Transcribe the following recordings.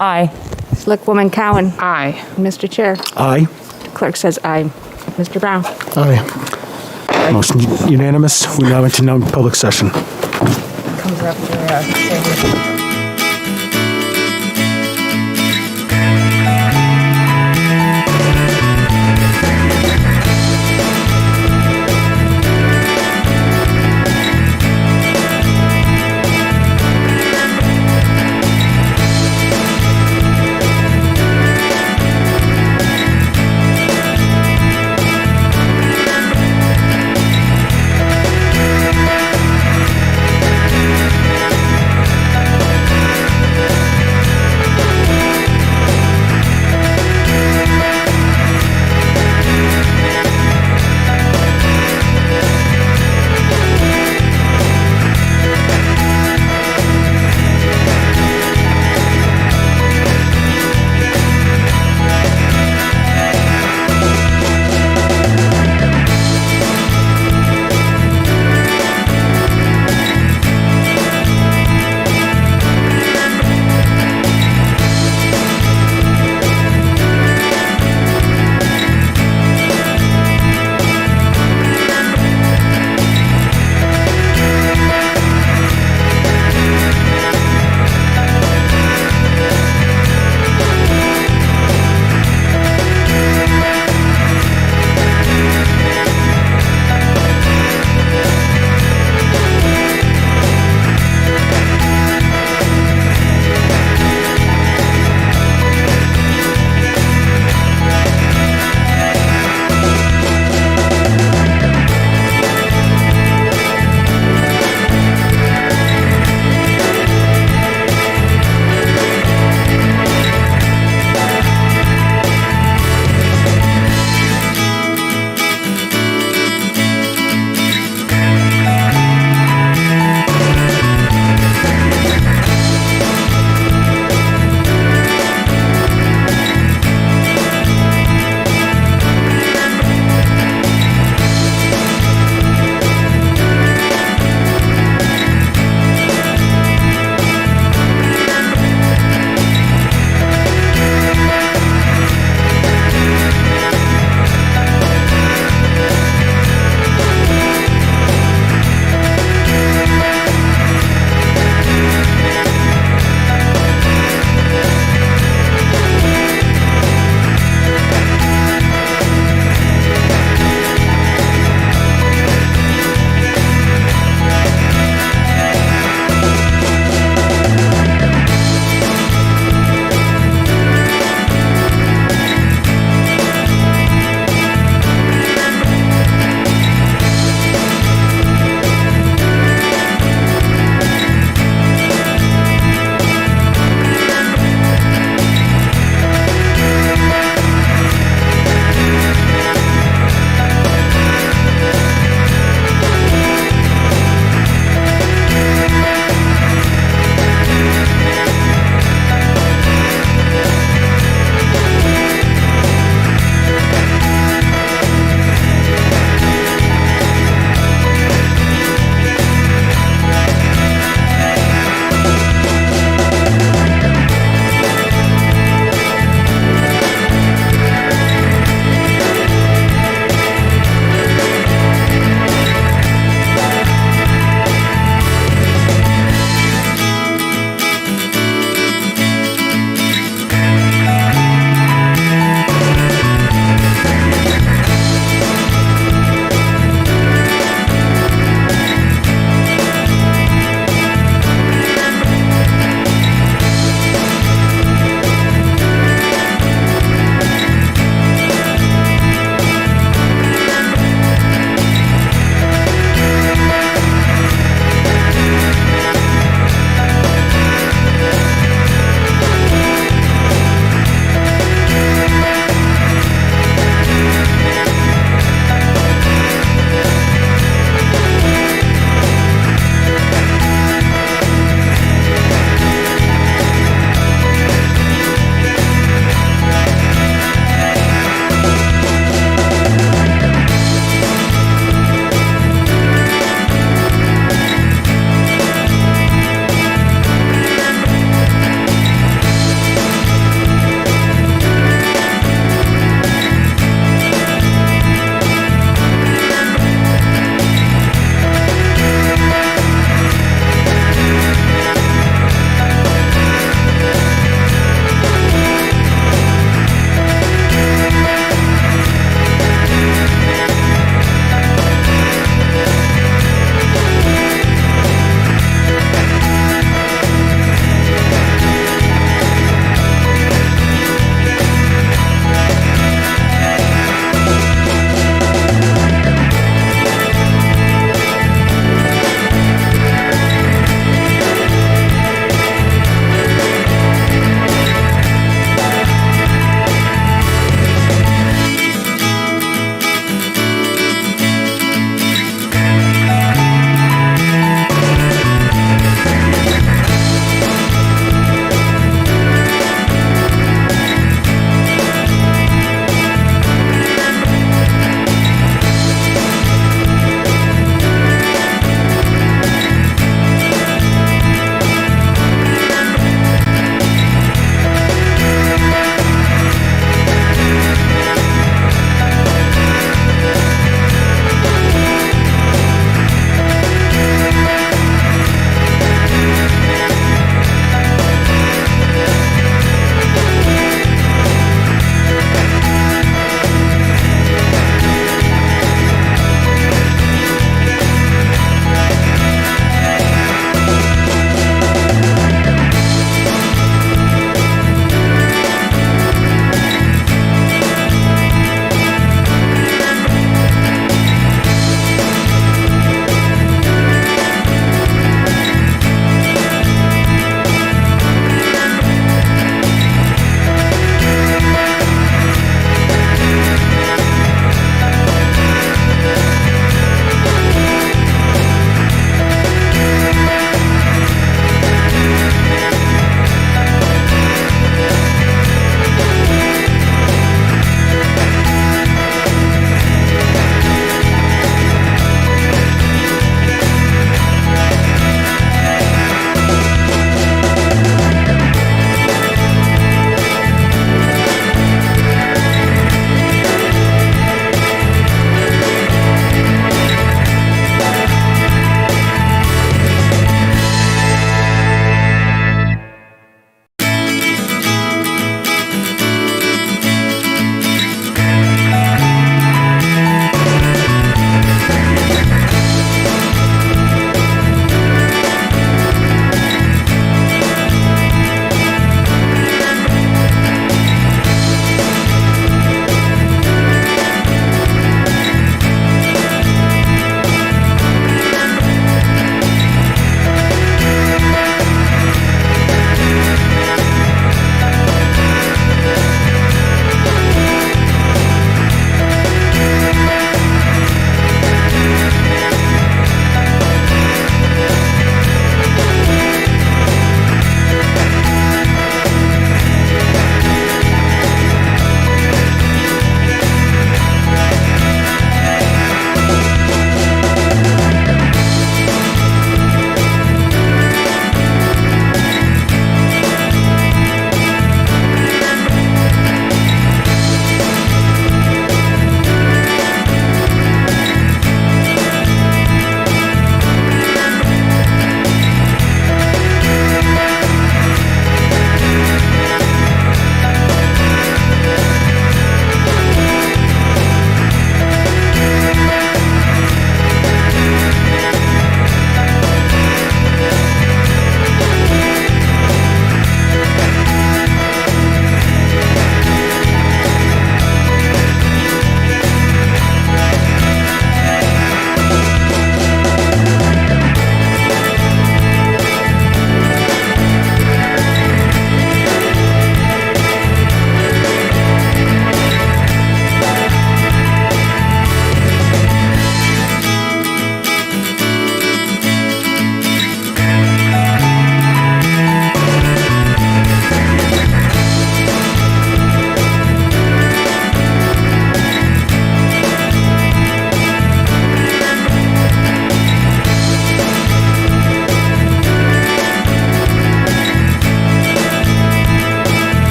Aye. Selectwoman Cowan. Aye. Mr. Chair. Aye. Clerk says aye. Mr. Brown. Aye. Motion unanimous. We now into non-public session. Comes up to,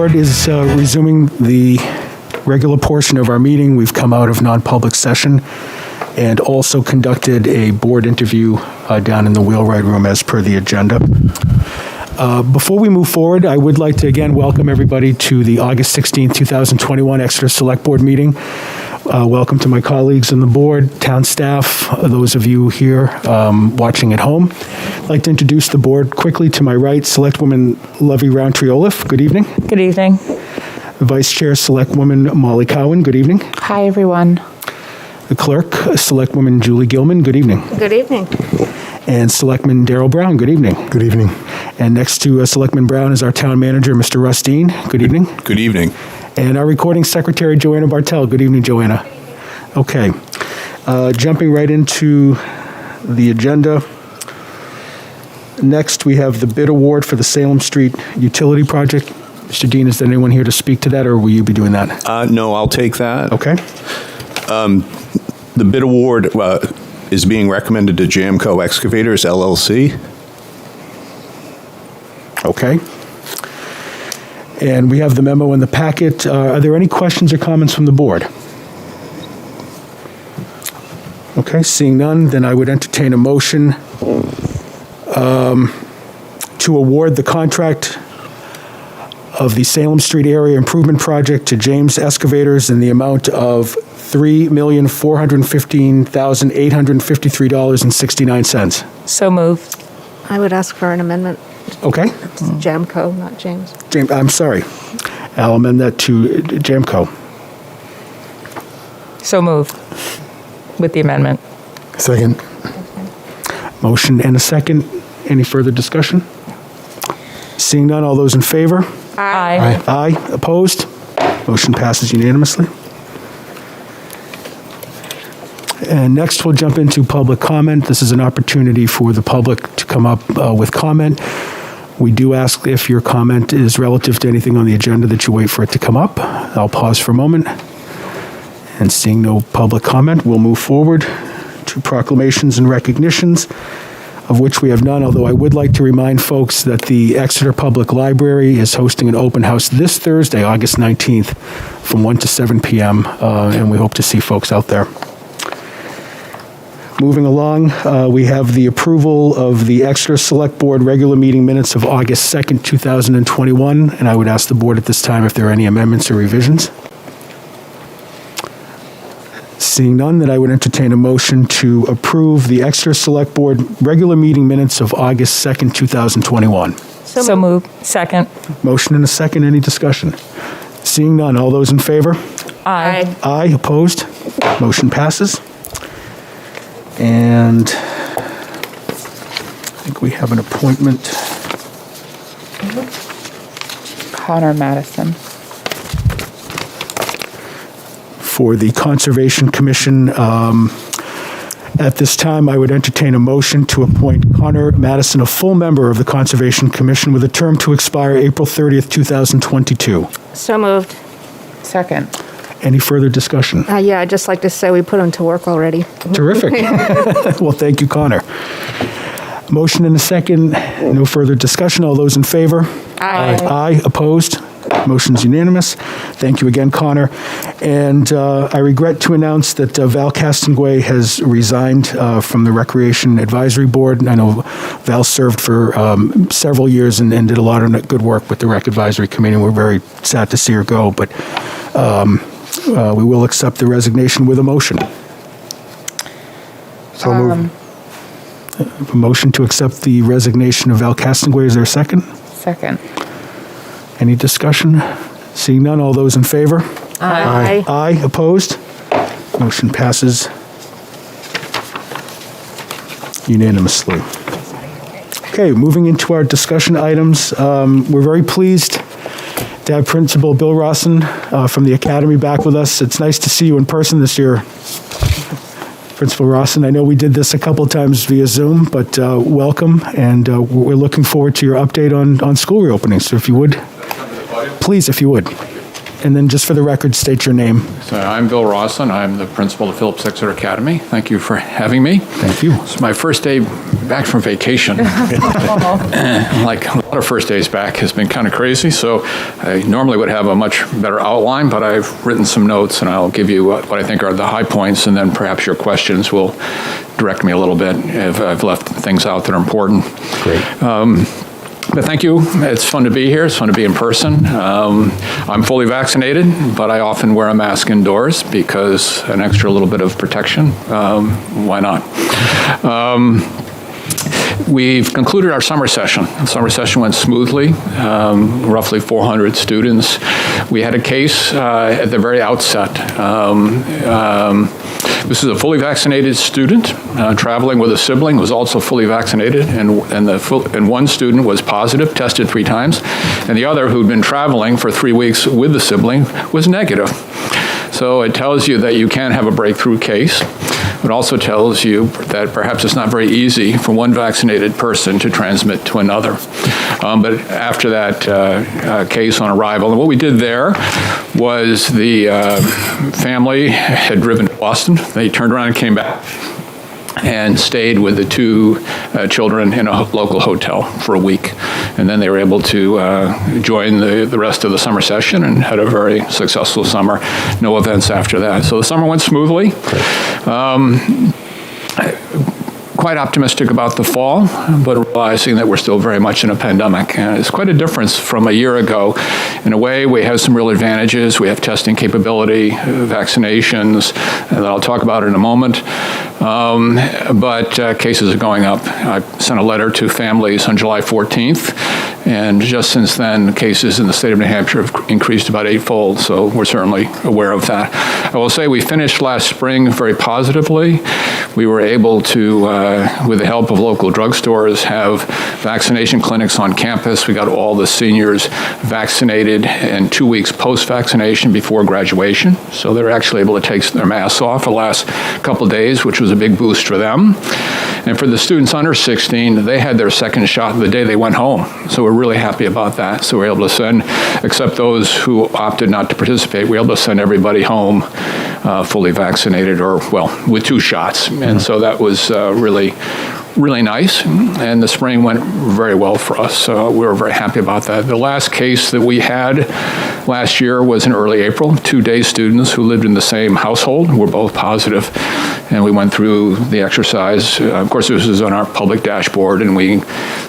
board is resuming the regular portion of our meeting. We've come out of non-public session and also conducted a board interview down in the wheelwright room as per the agenda. Before we move forward, I would like to again welcome everybody to the August 16, 2021 Exeter Select Board meeting. Welcome to my colleagues on the board, town staff, those of you here watching at home. I'd like to introduce the board quickly. To my right, Selectwoman Lovey Roundtree-Olaf. Good evening. Good evening. Vice Chair, Selectwoman Molly Cowan. Good evening. Hi, everyone. The Clerk, Selectwoman Julie Gilman. Good evening. Good evening. And Selectman Darrell Brown. Good evening. Good evening. And next to Selectman Brown is our Town Manager, Mr. Russ Dean. Good evening. Good evening. And our Recording Secretary, Joanna Bartell. Good evening, Joanna. Okay. Jumping right into the agenda. Next, we have the bid award for the Salem Street Utility Project. Mr. Dean, is there anyone here to speak to that, or will you be doing that? No, I'll take that. Okay. The bid award is being recommended to Jamco Excavators, LLC. Okay. And we have the memo in the packet. Are there any questions or comments from the board? Okay, seeing none, then I would entertain a motion to award the contract of the Salem Street Area Improvement Project to James Excavators in the amount of $3,415,853.69. So moved. I would ask for an amendment. Okay? It's Jamco, not James. James, I'm sorry. I'll amend that to Jamco. So moved with the amendment. Second. Motion and a second. Any further discussion? Seeing none, all those in favor? Aye. Aye. Opposed? Motion passes unanimously. And next, we'll jump into public comment. This is an opportunity for the public to come up with comment. We do ask if your comment is relative to anything on the agenda that you wait for it to come up. I'll pause for a moment. And seeing no public comment, we'll move forward to proclamations and recognitions, of which we have none, although I would like to remind folks that the Exeter Public Library is hosting an open house this Thursday, August 19th, from 1 to 7 p.m., and we hope to see folks out there. Moving along, we have the approval of the Exeter Select Board regular meeting minutes of August 2nd, 2021, and I would ask the board at this time if there are any amendments or revisions. Seeing none, then I would entertain a motion to approve the Exeter Select Board regular meeting minutes of August 2nd, 2021. So moved. Second. Motion and a second. Any discussion? Seeing none, all those in favor? Aye. Aye. Opposed? Motion passes. And I think we have an appointment. Connor Madison. For the Conservation Commission. At this time, I would entertain a motion to appoint Connor Madison a full member of the Conservation Commission with a term to expire April 30th, 2022. So moved. Second. Any further discussion? Yeah, I'd just like to say we put him to work already. Terrific. Well, thank you, Connor. Motion and a second. No further discussion. All those in favor? Aye. Aye. Opposed? Motion's unanimous. Thank you again, Connor. And I regret to announce that Val Castonguay has resigned from the Recreation Advisory Board. I know Val served for several years and did a lot of good work with the Rec Advisory Committee. We're very sad to see her go, but we will accept the resignation with a motion. So moved. A motion to accept the resignation of Val Castonguay. Is there a second? Second. Any discussion? Seeing none, all those in favor? Aye. Aye. Opposed? Motion passes unanimously. Okay, moving into our discussion items. We're very pleased to have Principal Bill Rawson from the Academy back with us. It's nice to see you in person this year, Principal Rawson. I know we did this a couple of times via Zoom, but welcome, and we're looking forward to your update on school reopening. So if you would, please, if you would. And then just for the record, state your name. So I'm Bill Rawson. I'm the principal of Phillips Exeter Academy. Thank you for having me. Thank you. It's my first day back from vacation. Like a lot of first days back has been kind of crazy, so I normally would have a much better outline, but I've written some notes, and I'll give you what I think are the high points, and then perhaps your questions will direct me a little bit if I've left things out that are important. Great. But thank you. It's fun to be here. It's fun to be in person. I'm fully vaccinated, but I often wear a mask indoors because an extra little bit of protection. Why not? We've concluded our summer session. The summer session went smoothly, roughly 400 students. We had a case at the very outset. This is a fully vaccinated student traveling with a sibling who was also fully vaccinated, and one student was positive, tested 3 times, and the other, who'd been traveling for 3 weeks with the sibling, was negative. So it tells you that you can have a breakthrough case. It also tells you that perhaps it's not very easy for one vaccinated person to transmit to another. But after that case on arrival, and what we did there was the family had driven to Boston. They turned around and came back and stayed with the 2 children in a local hotel for a week. And then they were able to join the rest of the summer session and had a very successful summer. No events after that. So the summer went smoothly. Quite optimistic about the fall, but realizing that we're still very much in a pandemic. And it's quite a difference from a year ago. In a way, we have some real advantages. We have testing capability, vaccinations, and I'll talk about it in a moment. But cases are going up. I sent a letter to families on July 14th, and just since then, cases in the state of New Hampshire have increased about 8-fold, so we're certainly aware of that. I will say we finished last spring very positively. We were able to, with the help of local drugstores, have vaccination clinics on campus. We got all the seniors vaccinated and 2 weeks post-vaccination before graduation, so they were actually able to take their masks off the last couple of days, which was a big boost for them. And for the students under 16, they had their second shot the day they went home. So we're really happy about that. So we're able to send, except those who opted not to participate, we're able to send everybody home fully vaccinated, or, well, with 2 shots. And so that was really nice, and the spring went very well for us, so we were very happy about that. The last case that we had last year was in early April. 2 day students who lived in the same household were both positive, and we went through the exercise. Of course, this is on our public dashboard, and we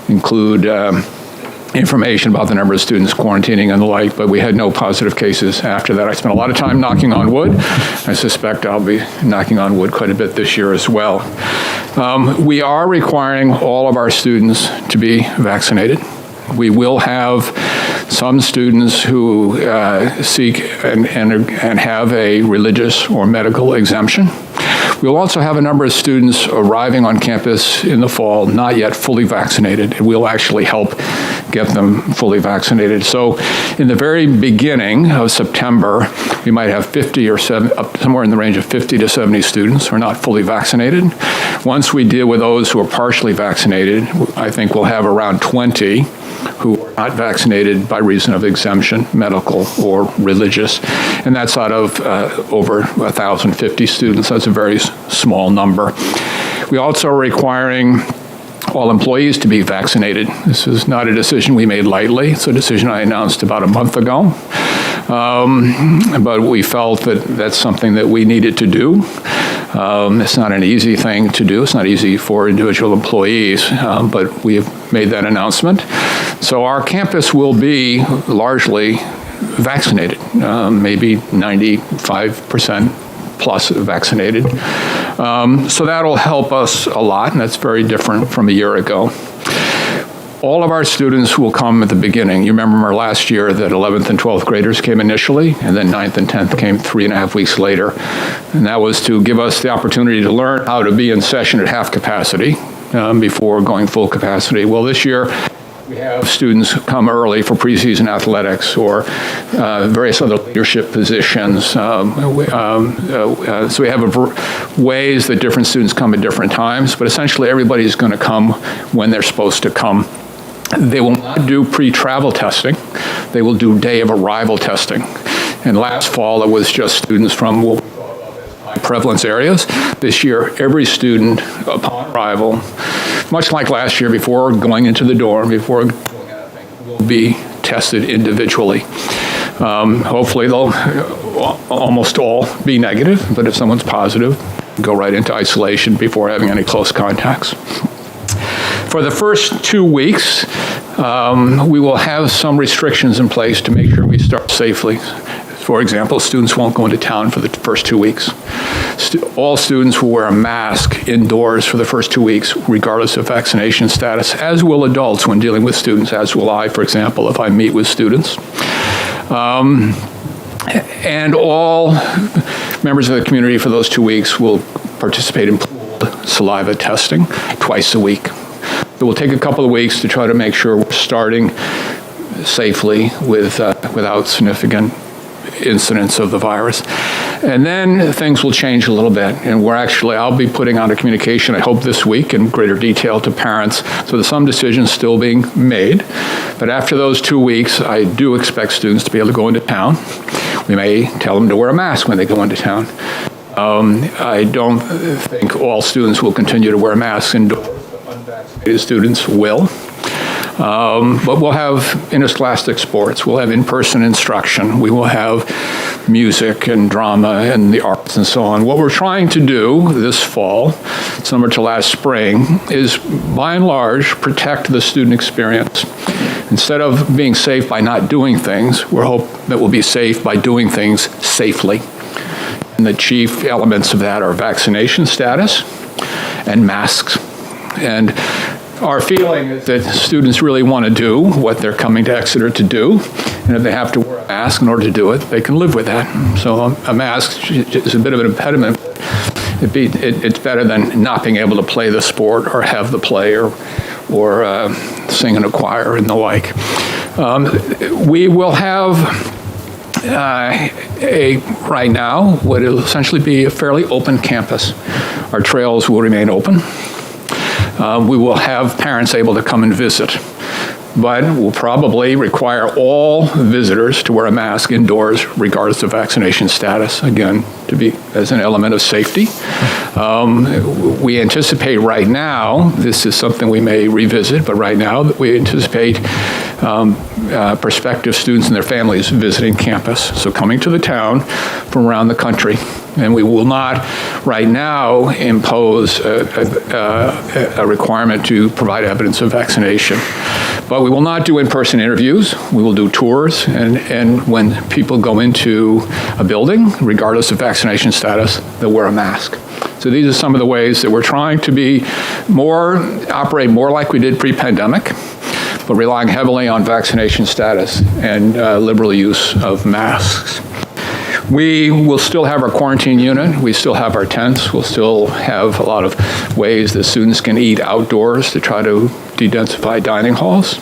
include information about the number of students quarantining and the like, but we had no positive cases after that. I spent a lot of time knocking on wood. I suspect I'll be knocking on wood quite a bit this year as well. We are requiring all of our students to be vaccinated. We will have some students who seek and have a religious or medical exemption. We'll also have a number of students arriving on campus in the fall not yet fully vaccinated, and we'll actually help get them fully vaccinated. So in the very beginning of September, we might have 50 or somewhere in the range of 50 to 70 students who are not fully vaccinated. Once we deal with those who are partially vaccinated, I think we'll have around 20 who are not vaccinated by reason of exemption, medical or religious, and that's out of over 1,050 students. That's a very small number. We also are requiring all employees to be vaccinated. This is not a decision we made lightly. It's a decision I announced about a month ago. But we felt that that's something that we needed to do. It's not an easy thing to do. It's not easy for individual employees, but we have made that announcement. So our campus will be largely vaccinated, maybe 95% plus vaccinated. So that'll help us a lot, and that's very different from a year ago. All of our students will come at the beginning. You remember last year that 11th and 12th graders came initially, and then 9th and 10th came 3.5 weeks later. And that was to give us the opportunity to learn how to be in session at half capacity before going full capacity. Well, this year, we have students come early for preseason athletics or various other leadership positions. So we have ways that different students come at different times, but essentially everybody's going to come when they're supposed to come. They will not do pre-travel testing. They will do day of arrival testing. And last fall, it was just students from what we thought of as high prevalence areas. This year, every student upon arrival, much like last year, before going into the dorm, before doing anything, will be tested individually. Hopefully, they'll almost all be negative, but if someone's positive, go right into isolation before having any close contacts. For the first 2 weeks, we will have some restrictions in place to make sure we start safely. For example, students won't go into town for the first 2 weeks. All students will wear a mask indoors for the first 2 weeks, regardless of vaccination status, as will adults when dealing with students, as will I, for example, if I meet with students. And all members of the community for those 2 weeks will participate in pooled saliva testing twice a week. It will take a couple of weeks to try to make sure we're starting safely without significant incidence of the virus. And then things will change a little bit. And I'll be putting out a communication, I hope this week, in greater detail to parents. So there's some decisions still being made. But after those 2 weeks, I do expect students to be able to go into town. We may tell them to wear a mask when they go into town. I don't think all students will continue to wear masks indoors. Unvaccinated students will. But we'll have interscholastic sports. We'll have in-person instruction. We will have music and drama and the arts and so on. What we're trying to do this fall, similar to last spring, is by and large protect the student experience. Instead of being safe by not doing things, we're hoping that we'll be safe by doing things safely. And the chief elements of that are vaccination status and masks. And our feeling is that students really want to do what they're coming to Exeter to do, and if they have to wear a mask in order to do it, they can live with that. So a mask is a bit of an impediment. It's better than not being able to play the sport or have the play or sing in a choir and the like. We will have right now, what will essentially be a fairly open campus. Our trails will remain open. We will have parents able to come and visit, but we'll probably require all visitors to wear a mask indoors, regardless of vaccination status, again, to be as an element of safety. We anticipate right now, this is something we may revisit, but right now we anticipate prospective students and their families visiting campus, so coming to the town from around the country. And we will not, right now, impose a requirement to provide evidence of vaccination. But we will not do in-person interviews. We will do tours. And when people go into a building, regardless of vaccination status, they'll wear a mask. So these are some of the ways that we're trying to operate more like we did pre-pandemic, but relying heavily on vaccination status and liberal use of masks. We will still have our quarantine unit. We still have our tents. We'll still have a lot of ways that students can eat outdoors to try to de-densify dining halls.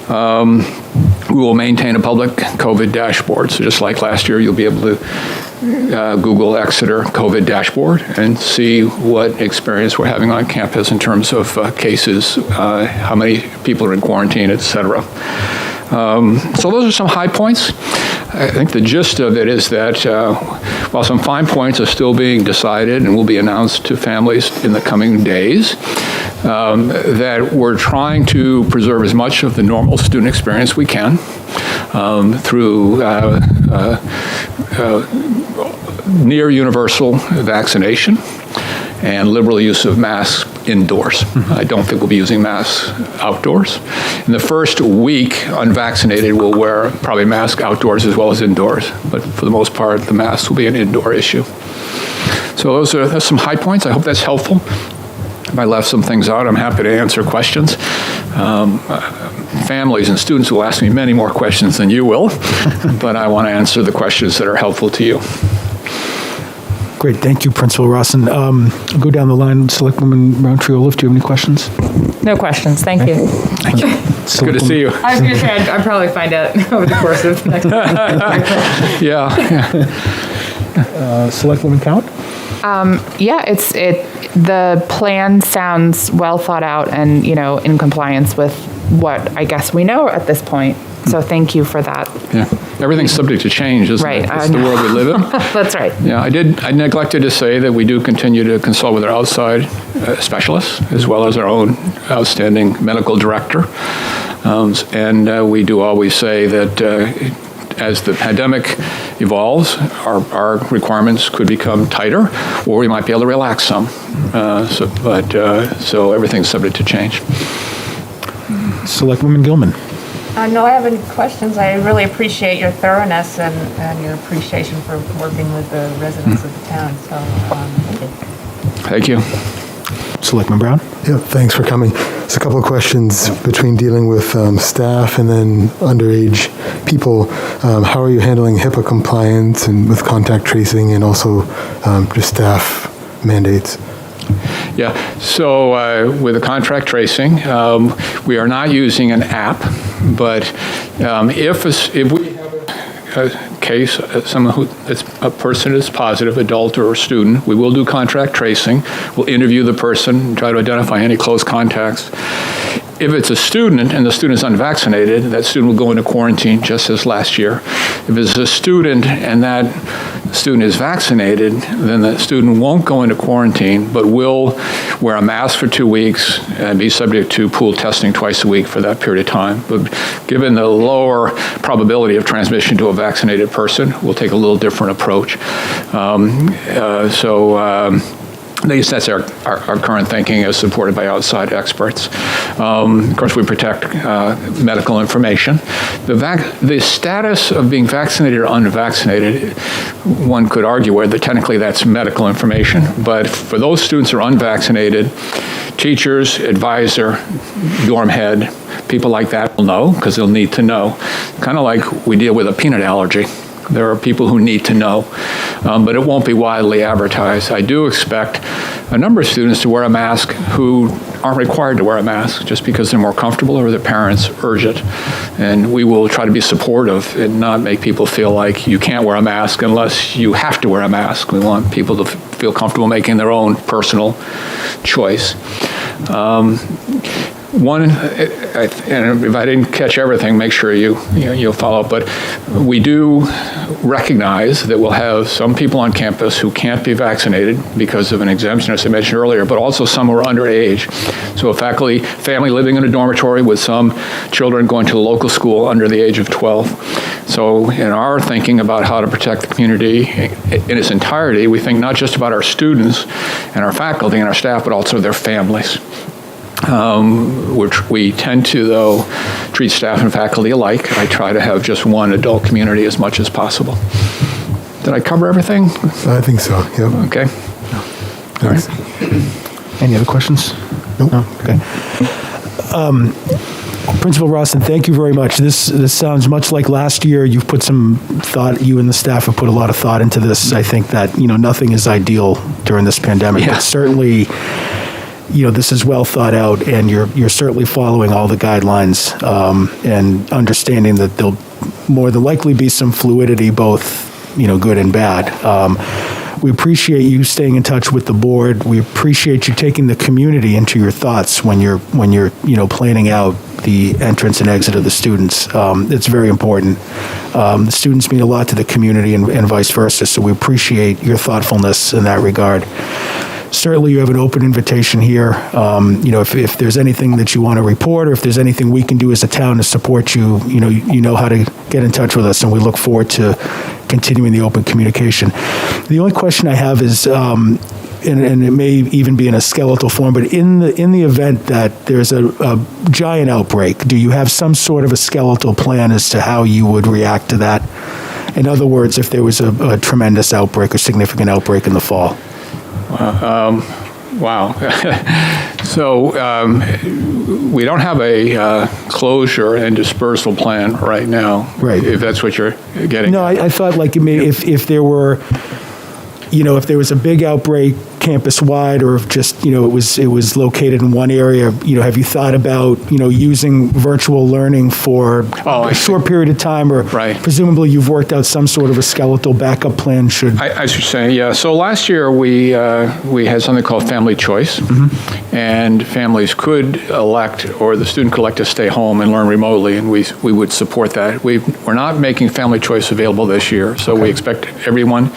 We will maintain a public COVID dashboard. So just like last year, you'll be able to Google Exeter COVID dashboard and see what experience we're having on campus in terms of cases, how many people are in quarantine, et cetera. So those are some high points. I think the gist of it is that while some fine points are still being decided and will be announced to families in the coming days, that we're trying to preserve as much of the normal student experience we can through near universal vaccination and liberal use of masks indoors. I don't think we'll be using masks outdoors. In the first week, unvaccinated will wear probably a mask outdoors as well as indoors, but for the most part, the mask will be an indoor issue. So that's some high points. I hope that's helpful. If I left some things out, I'm happy to answer questions. Families and students will ask me many more questions than you will, but I want to answer the questions that are helpful to you. Great, thank you, Principal Rawson. I'll go down the line. Selectwoman Roundtree-Olaf, do you have any questions? No questions, thank you. Thank you. It's good to see you. I was going to say, I'd probably find out over the course of the next Yeah. Selectwoman Count? Yeah, the plan sounds well thought out and, in compliance with what I guess we know at this point. So thank you for that. Yeah, everything's subject to change, isn't Right, it? I It's the know. world we live in. That's right. Yeah, I neglected to say that we do continue to consult with our outside specialists, as well as our own outstanding medical director. And we do always say that as the pandemic evolves, our requirements could become tighter, or we might be able to relax some. So everything's subject to change. Selectwoman Gilman. No, I have any questions. I really appreciate your thoroughness and your appreciation for working with the residents of the town. So, thank you. Thank you. Selectman Brown. Yeah, thanks for coming. Just a couple of questions between dealing with staff and then underage people. How are you handling HIPAA compliance and with contact tracing and also just staff mandates? Yeah, so with the contract tracing, we are not using an app, but if we have a case, a person is positive, adult or student, we will do contract tracing. We'll interview the person, try to identify any close contacts. If it's a student and the student is unvaccinated, that student will go into quarantine just as last year. If it's a student and that student is vaccinated, then the student won't go into quarantine, but will wear a mask for 2 weeks and be subject to pool testing twice a week for that period of time. But given the lower probability of transmission to a vaccinated person, we'll take a little different approach. At least that's our current thinking, as supported by outside experts. Of course, we protect medical information. The status of being vaccinated or unvaccinated, one could argue whether technically that's medical information, but for those students who are unvaccinated, teachers, advisor, dorm head, people like that will know, because they'll need to know. Kind of like we deal with a peanut allergy. There are people who need to know, but it won't be widely advertised. I do expect a number of students to wear a mask who aren't required to wear a mask just because they're more comfortable or their parents urge it. And we will try to be supportive and not make people feel like you can't wear a mask unless you have to wear a mask. We want people to feel comfortable making their own personal choice. One, and if I didn't catch everything, make sure you'll follow up, but we do recognize that we'll have some people on campus who can't be vaccinated because of an exemption, as I mentioned earlier, but also some who are underage. So a faculty family living in a dormitory with some children going to a local school under the age of 12. So in our thinking about how to protect the community in its entirety, we think not just about our students and our faculty and our staff, but also their families. Which we tend to, though, treat staff and faculty alike. I try to have just one adult community as much as possible. Did I cover everything? I think so, yep. Okay. All right. Any other questions? Nope. No? Okay. Principal Rawson, thank you very much. This sounds much like last year. You've put some thought, you and the staff have put a lot of thought into this. I think that, nothing is ideal during this pandemic, Yeah. but certainly, this is well thought out, and you're certainly following all the guidelines and understanding that there'll more than likely be some fluidity, both good and bad. We appreciate you staying in touch with the board. We appreciate you taking the community into your thoughts when you're planning out the entrance and exit of the students. It's very important. The students mean a lot to the community and vice versa, so we appreciate your thoughtfulness in that regard. Certainly, you have an open invitation here. If there's anything that you want to report, or if there's anything we can do as a town to support you, you know how to get in touch with us, and we look forward to continuing the open communication. The only question I have is, and it may even be in a skeletal form, but in the event that there's a giant outbreak, do you have some sort of a skeletal plan as to how you would react to that? In other words, if there was a tremendous outbreak or significant outbreak in the fall. Wow. So we don't have a closure and dispersal plan right now. Right. If that's what you're getting. No, I thought like if there were, if there was a big outbreak, campus-wide, or if just, it was located in one area, have you thought about, using virtual learning for I a short period of time, or Right. presumably you've worked out some sort of a skeletal backup plan should... I should say, yeah. So last year, we had something called Family Choice, and families could elect, or the student could elect to stay home and learn remotely, and we would support that. We're not making Family Choice available this year, so we expect everyone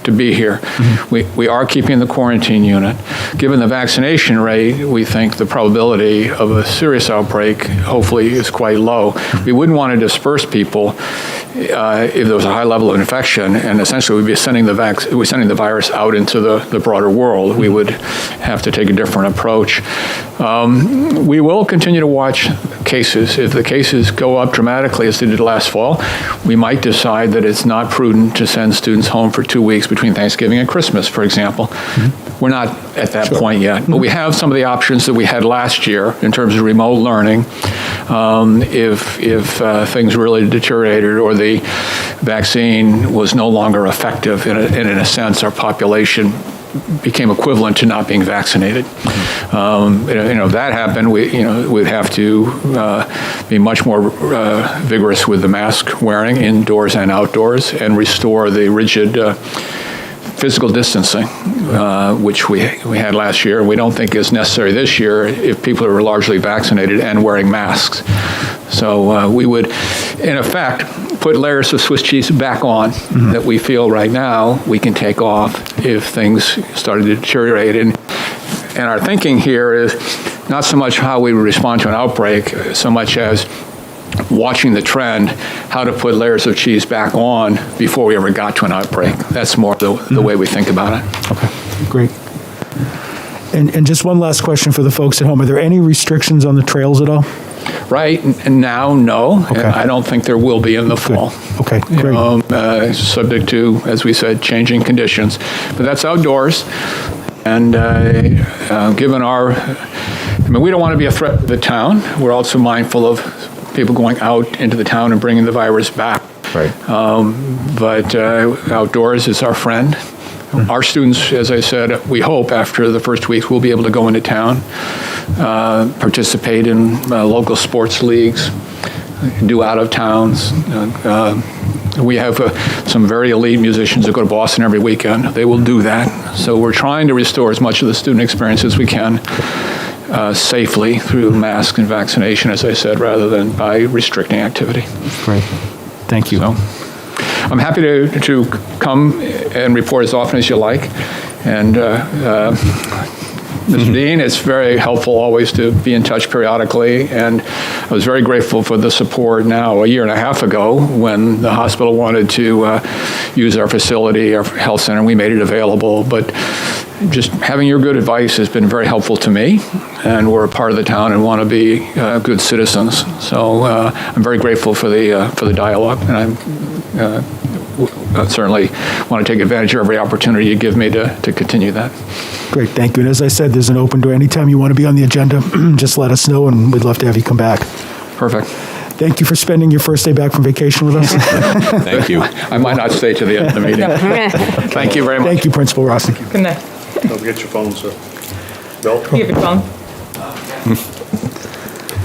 to be here. We are keeping the quarantine unit. Given the vaccination rate, we think the probability of a serious outbreak hopefully is quite low. We wouldn't want to disperse people if there was a high level of infection, and essentially we'd be sending the virus out into the broader world. We would have to take a different approach. We will continue to watch cases. If the cases go up dramatically as they did last fall, we might decide that it's not prudent to send students home for 2 weeks between Thanksgiving and Christmas, for example. We're not at that point yet, but we have some of the options that we had last year in terms of remote learning. If things really deteriorated or the vaccine was no longer effective, and in a sense, our population became equivalent to not being vaccinated. If that happened, we'd have to be much more vigorous with the mask wearing indoors and outdoors, and restore the rigid physical distancing, which we had last year. We don't think is necessary this year if people are largely vaccinated and wearing masks. So we would, in effect, put layers of Swiss cheese back on that we feel right now we can take off if things started to deteriorate. And our thinking here is not so much how we respond to an outbreak, so much as watching the trend, how to put layers of cheese back on before we ever got to an outbreak. That's more the way we think about it. Okay, great. And just one last question for the folks at home. Are there any restrictions on the trails at all? Right now, no. Okay. I don't think there will be in the fall. Okay, great. Subject to, as we said, changing conditions. But that's outdoors. And given we don't want to be a threat to the town. We're also mindful of people going out into the town and bringing the virus back. Right. But outdoors is our friend. Our students, as I said, we hope after the first week will be able to go into town, participate in local sports leagues, do out-of-towns. We have some very elite musicians that go to Boston every weekend. They will do that. So we're trying to restore as much of the student experience as we can safely through mask and vaccination, as I said, rather than by restricting activity. Great. Thank you. So, I'm happy to come and report as often as you like. And Mr. Dean, it's very helpful always to be in touch periodically. And I was very grateful for the support now a year and a half ago when the hospital wanted to use our facility, our health center, and we made it available. But just having your good advice has been very helpful to me, and we're a part of the town and want to be good citizens. So I'm very grateful for the dialogue, and I certainly want to take advantage of every opportunity you give me to continue that. Great, thank you. And as I said, there's an open door. Anytime you want to be on the agenda, just let us know, and we'd love to have you come back. Perfect. Thank you for spending your first day back from vacation with us. Thank you. I might not stay to the end of the meeting. Thank you very much. Thank you, Principal Rossi. Good night. Don't forget your phone, sir. Bill, You have your phone?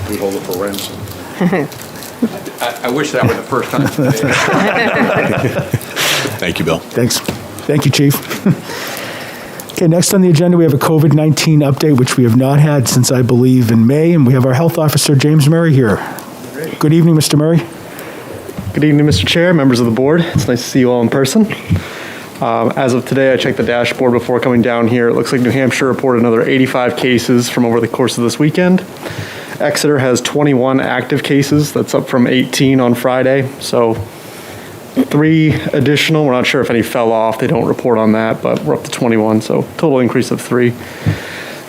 we hold it for ransom. I wish that were the first time today. Thank you, Bill. Thanks. Thank you, Chief. Okay, next on the agenda, we have a COVID-19 update, which we have not had since, I believe, in May, and we have our Health Officer, James Murray, here. Good evening, Mr. Murray. Good evening, Mr. Chair, members of the board. It's nice to see you all in person. As of today, I checked the dashboard before coming down here. It looks like New Hampshire reported another 85 cases from over the course of this weekend. Exeter has 21 active cases. That's up from 18 on Friday. So 3 additional. We're not sure if any fell off. They don't report on that, but we're up to 21. So total increase of 3.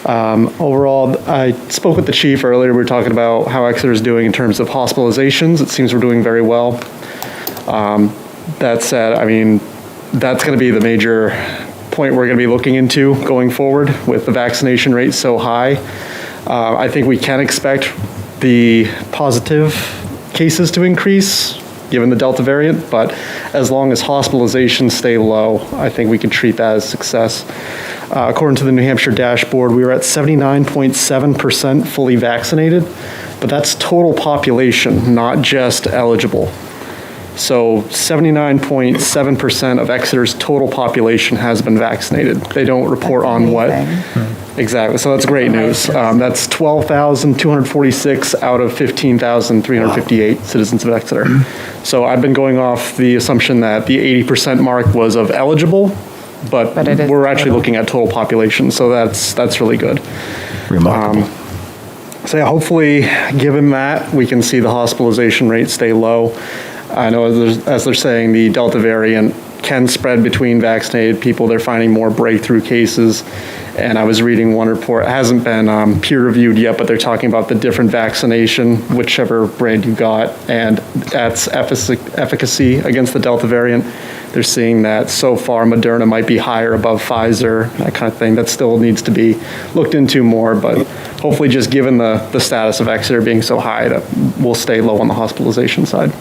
Overall, I spoke with the chief earlier. We were talking about how Exeter is doing in terms of hospitalizations. It seems we're doing very well. That said, I mean, that's going to be the major point we're going to be looking into going forward with the vaccination rate so high. I think we can expect the positive cases to increase given the Delta variant, but as long as hospitalizations stay low, I think we can treat that as success. According to the New Hampshire dashboard, we were at 79.7% fully vaccinated, but that's total population, not just eligible. So 79.7% of Exeter's total population has been vaccinated. They don't report on what. Exactly, so that's great news. That's 12,246 out of 15,358 citizens of Exeter. So I've been going off the assumption that the 80% mark was of eligible, but it is we're actually total. looking at total population, so that's really good. Remarkable. So yeah, hopefully, given that, we can see the hospitalization rate stay low. I know as they're saying, the Delta variant can spread between vaccinated people. They're finding more breakthrough cases. And I was reading one report, it hasn't been peer-reviewed yet, but they're talking about the different vaccination, whichever brand you got, and that's efficacy against the Delta variant. They're seeing that so far Moderna might be higher above Pfizer, that kind of thing. That still needs to be looked into more, but hopefully just given the status of Exeter being so high, that we'll stay low on the hospitalization side.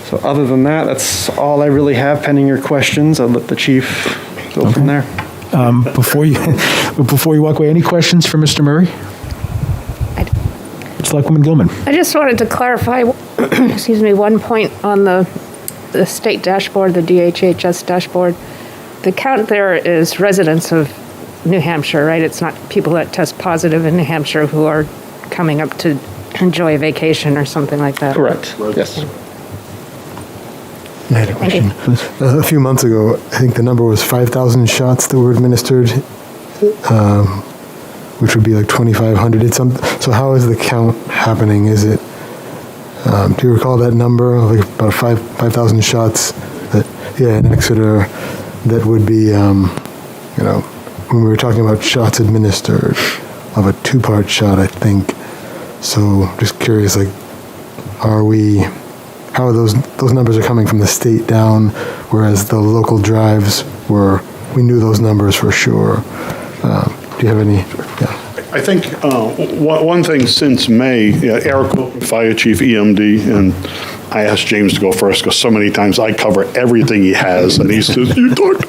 So other than that, that's all I really have pending your questions. I'll let the chief go from there. Before you walk away, any questions for Mr. Murray? Selectwoman Gilman. I just wanted to clarify, excuse me, one point on the state dashboard, the DHHS dashboard. The count there is residents of New Hampshire, right? It's not people that test positive in New Hampshire who are coming up to enjoy a vacation or something like that. Correct, yes. I had a question. A few months ago, I think the number was 5,000 shots that were administered, which would be like 2,500. So how is the count happening? Is it, do you recall that number, like about 5,000 shots in Exeter, that would be, when we were talking about shots administered, of a 2-part shot, I think. So just curious, like, how are those numbers are coming from the state down, whereas the local drives we knew those numbers for sure. Do you have any? Yeah. I think one thing since May, Eric, Fire Chief EMD, and I asked James to go first because so many times I cover everything he has, and he says, you talk.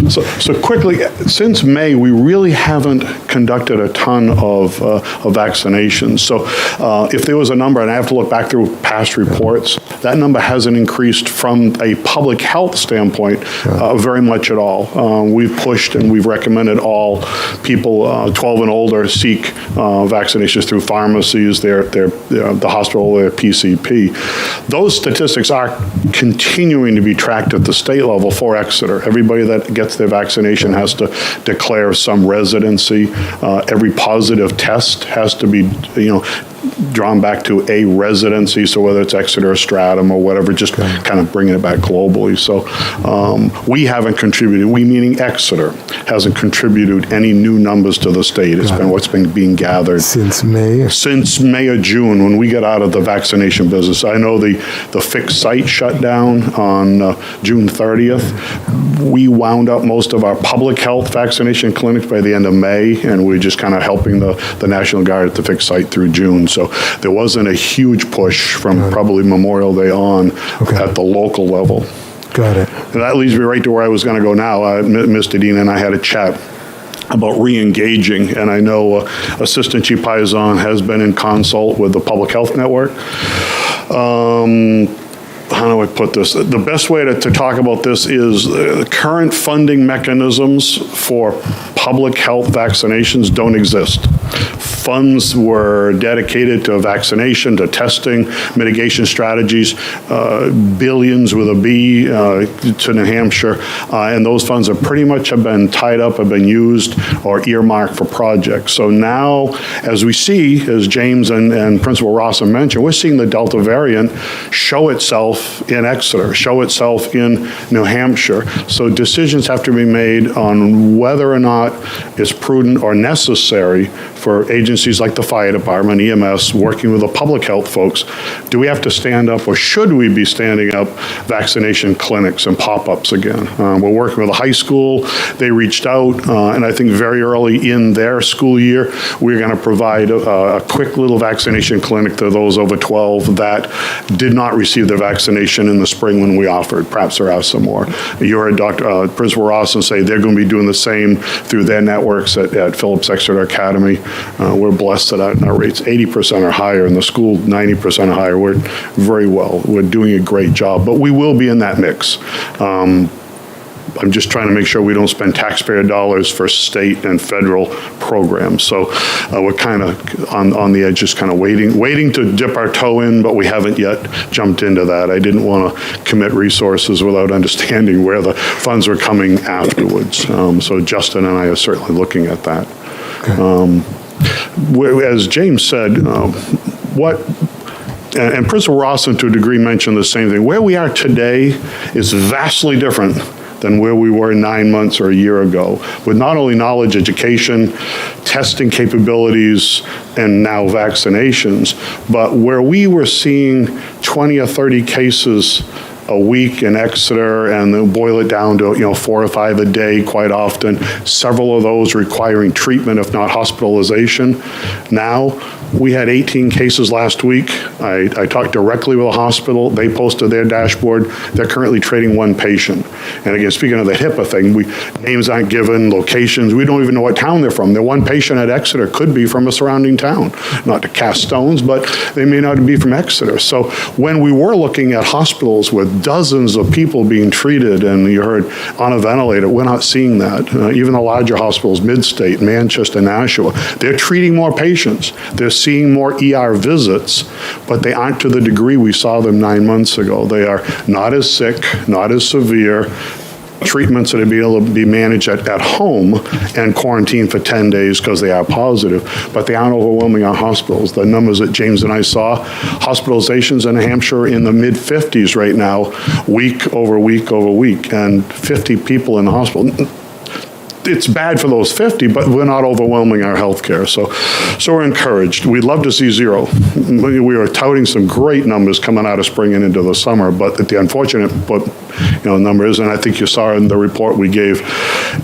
So quickly, since May, we really haven't conducted a ton of vaccinations. So if there was a number, and I have to look back through past reports, that number hasn't increased from a public health standpoint very much at all. We've pushed and we've recommended all people 12 and older seek vaccinations through pharmacies, the hospital, their PCP. Those statistics are continuing to be tracked at the state level for Exeter. Everybody that gets their vaccination has to declare some residency. Every positive test has to be, drawn back to a residency, so whether it's Exeter or Stratham or whatever, just kind of bringing it back globally. So we haven't contributed, we meaning Exeter, hasn't contributed any new numbers to the state. It's been what's been being gathered. Since May? Since May or June, when we got out of the vaccination business. I know the fixed site shut down on June 30th. We wound up most of our public health vaccination clinics by the end of May, and we're just kind of helping the National Guard at the fixed site through June. So there wasn't a huge push from probably Memorial Day on at the local level. Got it. And that leads me right to where I was going to go now. Mr. Dean and I had a chat about re-engaging, and I know Assistant Chief Paisan has been in consult with the Public Health Network. How do I put this? The best way to talk about this is the current funding mechanisms for public health vaccinations don't exist. Funds were dedicated to vaccination, to testing, mitigation strategies, billions with a B to New Hampshire, and those funds have pretty much been tied up, have been used or earmarked for projects. So now, as we see, as James and Principal Rossa mentioned, we're seeing the Delta variant show itself in Exeter, show itself in New Hampshire. So decisions have to be made on whether or not it's prudent or necessary for agencies like the fire department, EMS, working with the public health folks, do we have to stand up, or should we be standing up vaccination clinics and pop-ups again? We're working with a high school. They reached out, and I think very early in their school year, we're going to provide a quick little vaccination clinic to those over 12 that did not receive their vaccination in the spring when we offered. Perhaps there are some more. You heard Dr. Principal Rawson say they're going to be doing the same through their networks at Phillips Exeter Academy. We're blessed that our rates 80% are higher, and the school 90% are higher. We're very well. We're doing a great job, but we will be in that mix. I'm just trying to make sure we don't spend taxpayer dollars for state and federal programs. So we're kind of on the edge, just kind of waiting to dip our toe in, but we haven't yet jumped into that. I didn't want to commit resources without understanding where the funds are coming afterwards. So Justin and I are certainly looking at that. As James said, and Principal Rawson to a degree mentioned the same thing. Where we are today is vastly different than where we were 9 months or a year ago, with not only knowledge, education, testing capabilities, and now vaccinations, but where we were seeing 20 or 30 cases a week in Exeter, and they'll boil it down to 4 or 5 a day quite often, several of those requiring treatment, if not hospitalization. Now, we had 18 cases last week. I talked directly with a hospital. They posted their dashboard. They're currently treating 1 patient. And again, speaking of the HIPAA thing, names aren't given, locations. We don't even know what town they're from. The 1 patient at Exeter could be from a surrounding town. Not to cast stones, but they may not be from Exeter. So when we were looking at hospitals with dozens of people being treated, and you heard on a ventilator, we're not seeing that. Even the larger hospitals, Mid-State, Manchester, Nashua, they're treating more patients. They're seeing more ER visits, but they aren't to the degree we saw them 9 months ago. They are not as sick, not as severe. Treatments that are able to be managed at home and quarantined for 10 days because they are positive, but they aren't overwhelming our hospitals. The numbers that James and I saw, hospitalizations in New Hampshire in the mid-50s right now, week over week over week, and 50 people in the hospital. It's bad for those 50, but we're not overwhelming our healthcare. So we're encouraged. We'd love to see 0. We were touting some great numbers coming out of spring and into the summer, but the unfortunate number is, and I think you saw in the report we gave,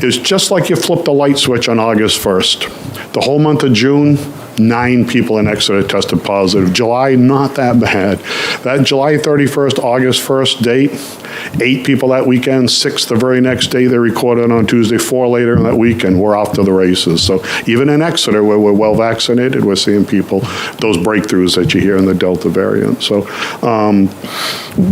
is just like you flipped the light switch on August 1st. The whole month of June, 9 people in Exeter tested positive. July, not that bad. That July 31st, August 1st date, 8 people that weekend, 6 the very next day they recorded on Tuesday, 4 later in that weekend, we're off to the races. So even in Exeter, where we're well vaccinated, we're seeing people, those breakthroughs that you hear in the Delta variant. So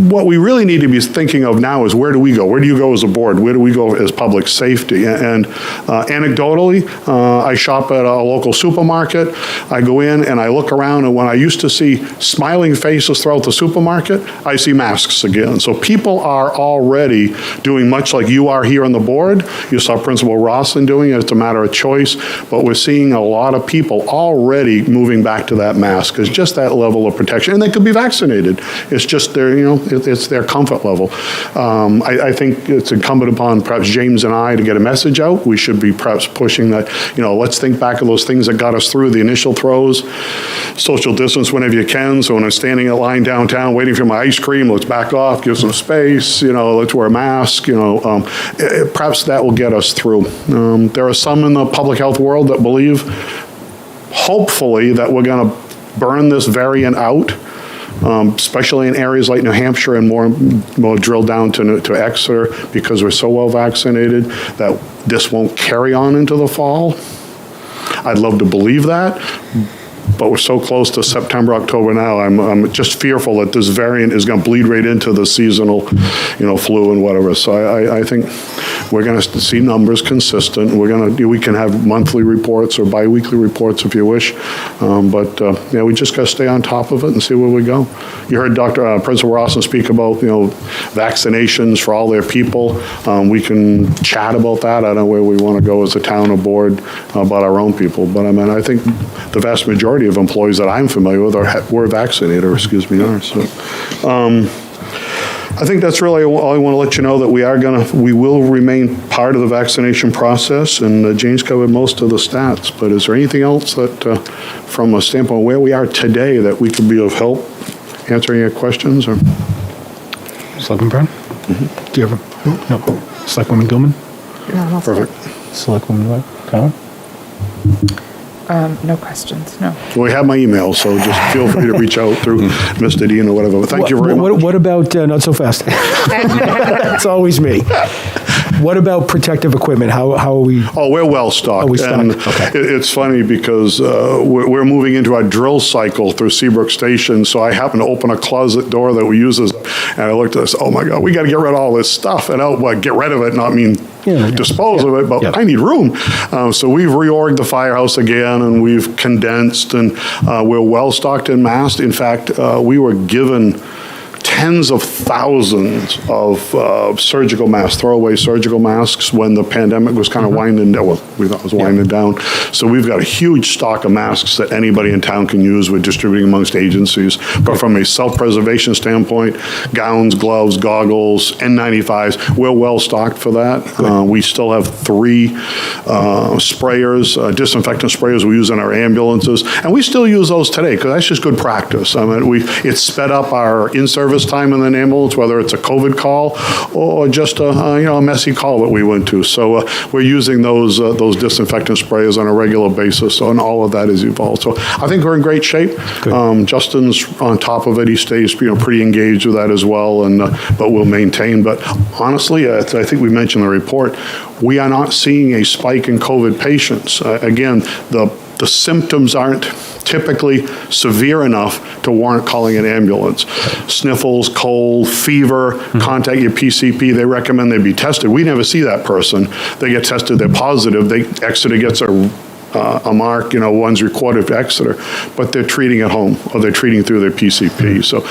what we really need to be thinking of now is, where do we go? Where do you go as a board? Where do we go as public safety? And anecdotally, I shop at a local supermarket. I go in and I look around, and when I used to see smiling faces throughout the supermarket, I see masks again. So people are already doing much like you are here on the board. You saw Principal Rawson doing it. It's a matter of choice, but we're seeing a lot of people already moving back to that mask. It's just that level of protection, and they could be vaccinated. It's just their, it's their comfort level. I think it's incumbent upon perhaps James and I to get a message out. We should be perhaps pushing that, let's think back of those things that got us through the initial throws. Social distance whenever you can. So when I'm standing in line downtown waiting for my ice cream, let's back off, give some space, let's wear a mask, perhaps that will get us through. There are some in the public health world that believe, hopefully, that we're going to burn this variant out, especially in areas like New Hampshire and more drilled down to Exeter, because we're so well vaccinated, that this won't carry on into the fall. I'd love to believe that, but we're so close to September, October now. I'm just fearful that this variant is going to bleed right into the seasonal, flu and whatever. So I think we're going to see numbers consistent. We can have monthly reports or biweekly reports if you wish, but we just got to stay on top of it and see where we go. You heard Principal Rawson speak about vaccinations for all their people. We can chat about that. I don't know where we want to go as a town or board about our own people, but I think the vast majority of employees that I'm familiar with were vaccinated, or are. So, I think that's really all I want to let you know, that we will remain part of the vaccination process, and James covered most of the stats. But is there anything else that, from a standpoint of where we are today, that we could be of help answering your questions? Or Selectman Brown? Do you have a, no? Selectwoman Gilman? No, perfect. Selectwoman Dwight? Connor? No questions, no. Well, we have my email, so just feel free to reach out through Mr. Dean or whatever. But thank you very much. What about, not so fast? It's always me. What about protective equipment? How are we? Oh, we're well stocked. Oh, we stocked. And Okay. it's funny because we're moving into our drill cycle through Seabrook Station. So I happened to open a closet door that we use and I looked at this, oh my God, we got to get rid of all this stuff. And get rid of it, not mean dispose of it, but I need room. So we've reorged the firehouse again, and we've condensed, and we're well stocked in masks. In fact, we were given tens of thousands of surgical masks, throwaway surgical masks, when the pandemic was kind of winding down. Well, we thought it was winding down. So we've got a huge stock of masks that anybody in town can use. We're distributing amongst agencies. But from a self-preservation standpoint, gowns, gloves, goggles, N95s, we're well stocked for that. We still have 3 sprayers, disinfectant sprayers we use in our ambulances. And we still use those today because that's just good practice. I mean, it's sped up our in-service time in an ambulance, whether it's a COVID call or just a messy call that we went to. So we're using those disinfectant sprayers on a regular basis, and all of that has evolved. So I think we're in great shape. Justin's on top of it. He stays pretty engaged with that as well, and but we'll maintain. But honestly, I think we mentioned in the report, we are not seeing a spike in COVID patients. Again, the symptoms aren't typically severe enough to warrant calling an ambulance. Sniffles, cold, fever, contact your PCP. They recommend they be tested. We never see that person. They get tested, they're positive. Exeter gets a mark, one's recorded for Exeter, but they're treating at home, or they're treating through their PCP. So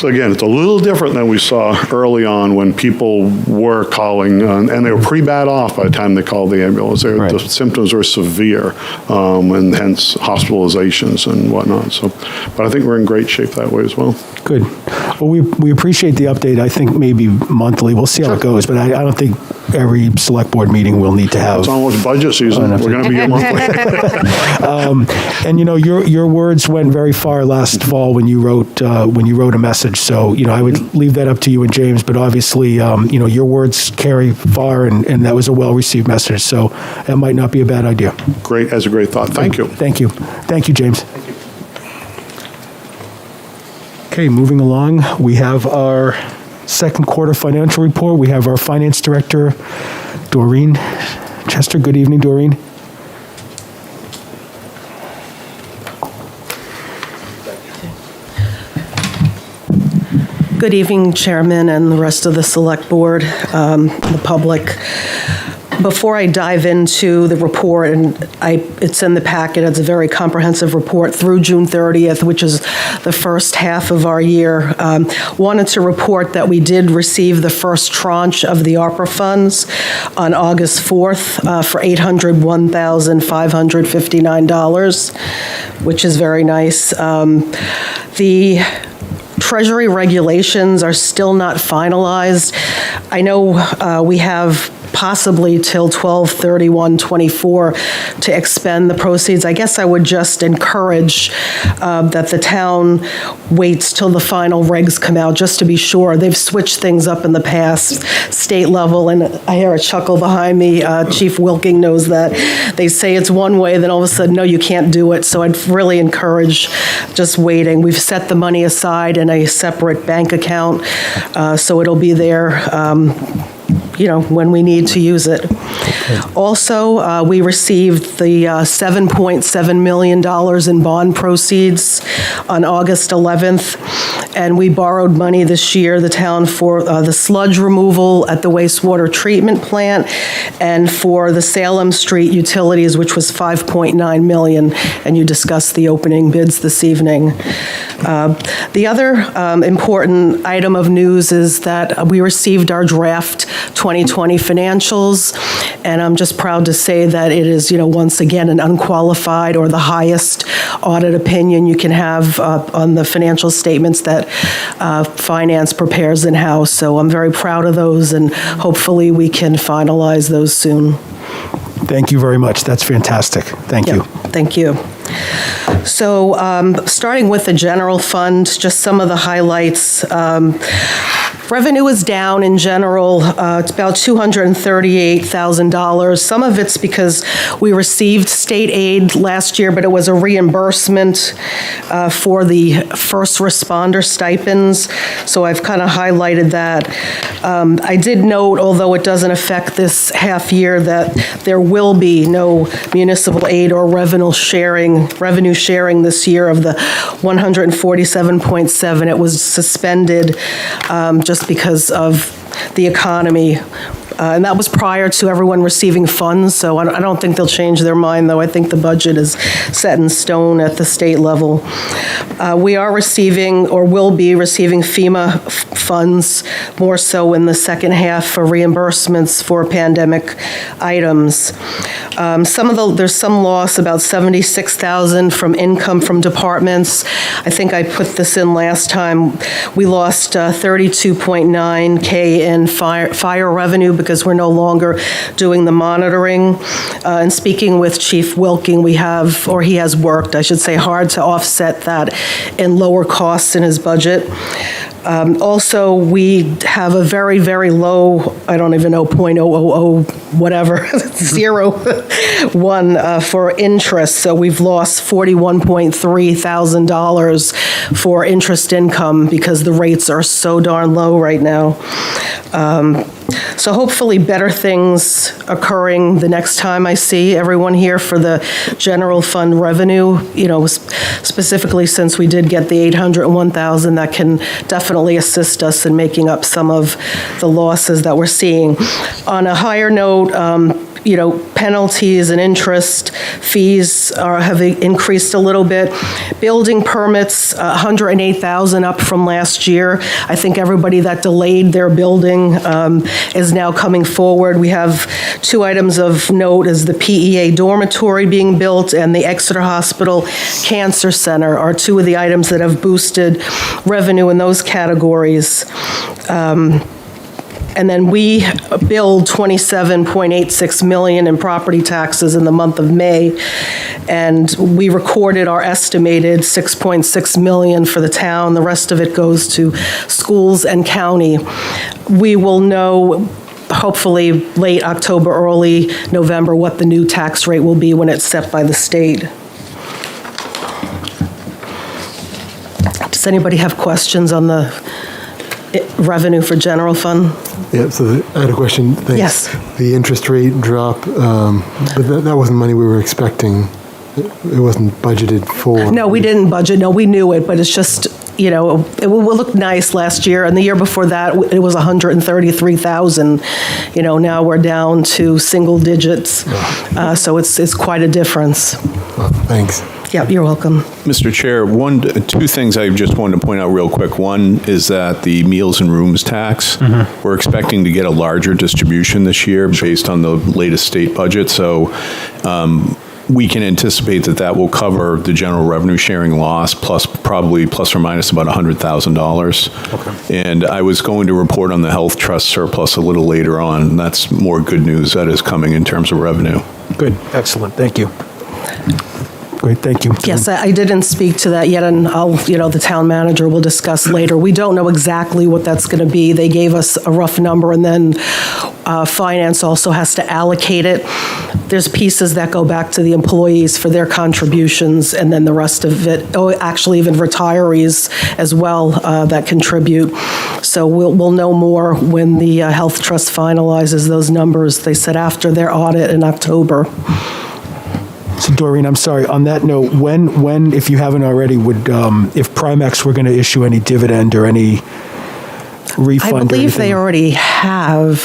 again, it's a little different than we saw early on when people were calling, and they were pretty bad off by the time they called the ambulance. The symptoms were severe, and hence hospitalizations and whatnot. But I think we're in great shape that way as well. Good. Well, we appreciate the update. I think maybe monthly. We'll see how it goes, but I don't think every select board meeting will need to have. It's almost budget season. We're going to be here monthly. And your words went very far last fall when you wrote a message. So I would leave that up to you and James. But obviously, your words carry far, and that was a well-received message. So that might not be a bad idea. Great, that's a great thought. Thank you. Thank you. Thank you, James. Thank you. Okay, moving along, we have our second quarter financial report. We have our finance director, Doreen Chester. Good evening, Doreen. Good evening, Chairman, and the rest of the Select Board, the public. Before I dive into the report, and it's in the packet, it's a very comprehensive report through June 30th, which is the first half of our year. Wanted to report that we did receive the first tranche of the ARPA funds on August 4th for $801,559, which is very nice. The Treasury regulations are still not finalized. I know we have possibly till 12/31/24 to expend the proceeds. I guess I would just encourage that the town waits till the final regs come out, just to be sure. They've switched things up in the past, state level, and I hear a chuckle behind me. Chief Wilking knows that. They say it's one way, then all of a sudden, no, you can't do it. So I'd really encourage just waiting. We've set the money aside in a separate bank account, so it'll be there when we need to use it. Also, we received the $7.7 million in bond proceeds on August 11th, and we borrowed money this year, the town, for the sludge removal at the wastewater treatment plant and for the Salem Street utilities, which was $5.9 million, and you discussed the opening bids this evening. The other important item of news is that we received our draft 2020 financials, And I'm just proud to say that it is, once again, an unqualified or the highest audit opinion you can have on the financial statements that finance prepares in-house. So I'm very proud of those, and hopefully we can finalize those soon. Thank you very much. That's fantastic. Thank you. Thank you. So starting with the general fund, just some of the highlights. Revenue is down in general. It's about $238,000. Some of it's because we received state aid last year, but it was a reimbursement for the first responder stipends. So I've kind of highlighted that. I did note, although it doesn't affect this half year, that there will be no municipal aid or revenue sharing this year of the 147.7. It was suspended just because of the economy. And that was prior to everyone receiving funds, so I don't think they'll change their mind, though. I think the budget is set in stone at the state level. We are receiving, or will be receiving, FEMA funds, more so in the second half for reimbursements for pandemic items. There's some loss, about $76,000 from income from departments. I think I put this in last time. We lost $32.9K in fire revenue because we're no longer doing the monitoring. And speaking with Chief Wilking, he has worked, I should say, hard to offset that in lower costs in his budget. Also, we have a very, very low, I don't even know, 0.000 whatever, 0.1 for interest. So we've lost $41,300 for interest income because the rates are so darn low right now. So hopefully better things occurring the next time I see everyone here for the general fund revenue, specifically since we did get the $801,000, that can definitely assist us in making up some of the losses that we're seeing. On a higher note, penalties and interest fees have increased a little bit. Building permits, $108,000 up from last year. I think everybody that delayed their building is now coming forward. We have two items of note: is the PEA dormitory being built and the Exeter Hospital Cancer Center are two of the items that have boosted revenue in those categories. And then we billed $27.86 million in property taxes in the month of May, and we recorded our estimated $6.6 million for the town. The rest of it goes to schools and county. We will know, hopefully late October, early November, what the new tax rate will be when it's set by the state. Does anybody have questions on the revenue for general fund? Yeah, so I had a question. Thanks. Yes. The interest rate drop, but that wasn't money we were expecting. It wasn't budgeted for. No, we didn't budget. No, we knew it, but it's just, it will look nice last year, and the year before that, it was $133,000. Now we're down to single digits, so it's quite a difference. Thanks. Yeah, you're welcome. Mr. Chair, two things I just wanted to point out real quick. One is that the meals and rooms tax, we're expecting to get a larger distribution this year based on the latest state budget. So we can anticipate that will cover the general revenue sharing loss, probably plus or minus about $100,000. Okay. And I was going to report on the health trust surplus a little later on. That's more good news that is coming in terms of revenue. Good. Excellent. Thank you. Great, thank you. Yes, I didn't speak to that yet, and the town manager will discuss later. We don't know exactly what that's going to be. They gave us a rough number, and then finance also has to allocate it. There's pieces that go back to the employees for their contributions, and then the rest of it, actually even retirees as well that contribute. So we'll know more when the Health Trust finalizes those numbers. They said after their audit in October. So Doreen, I'm sorry, on that note, when, if you haven't already, if Primex were going to issue any dividend or any refund? I believe they already have.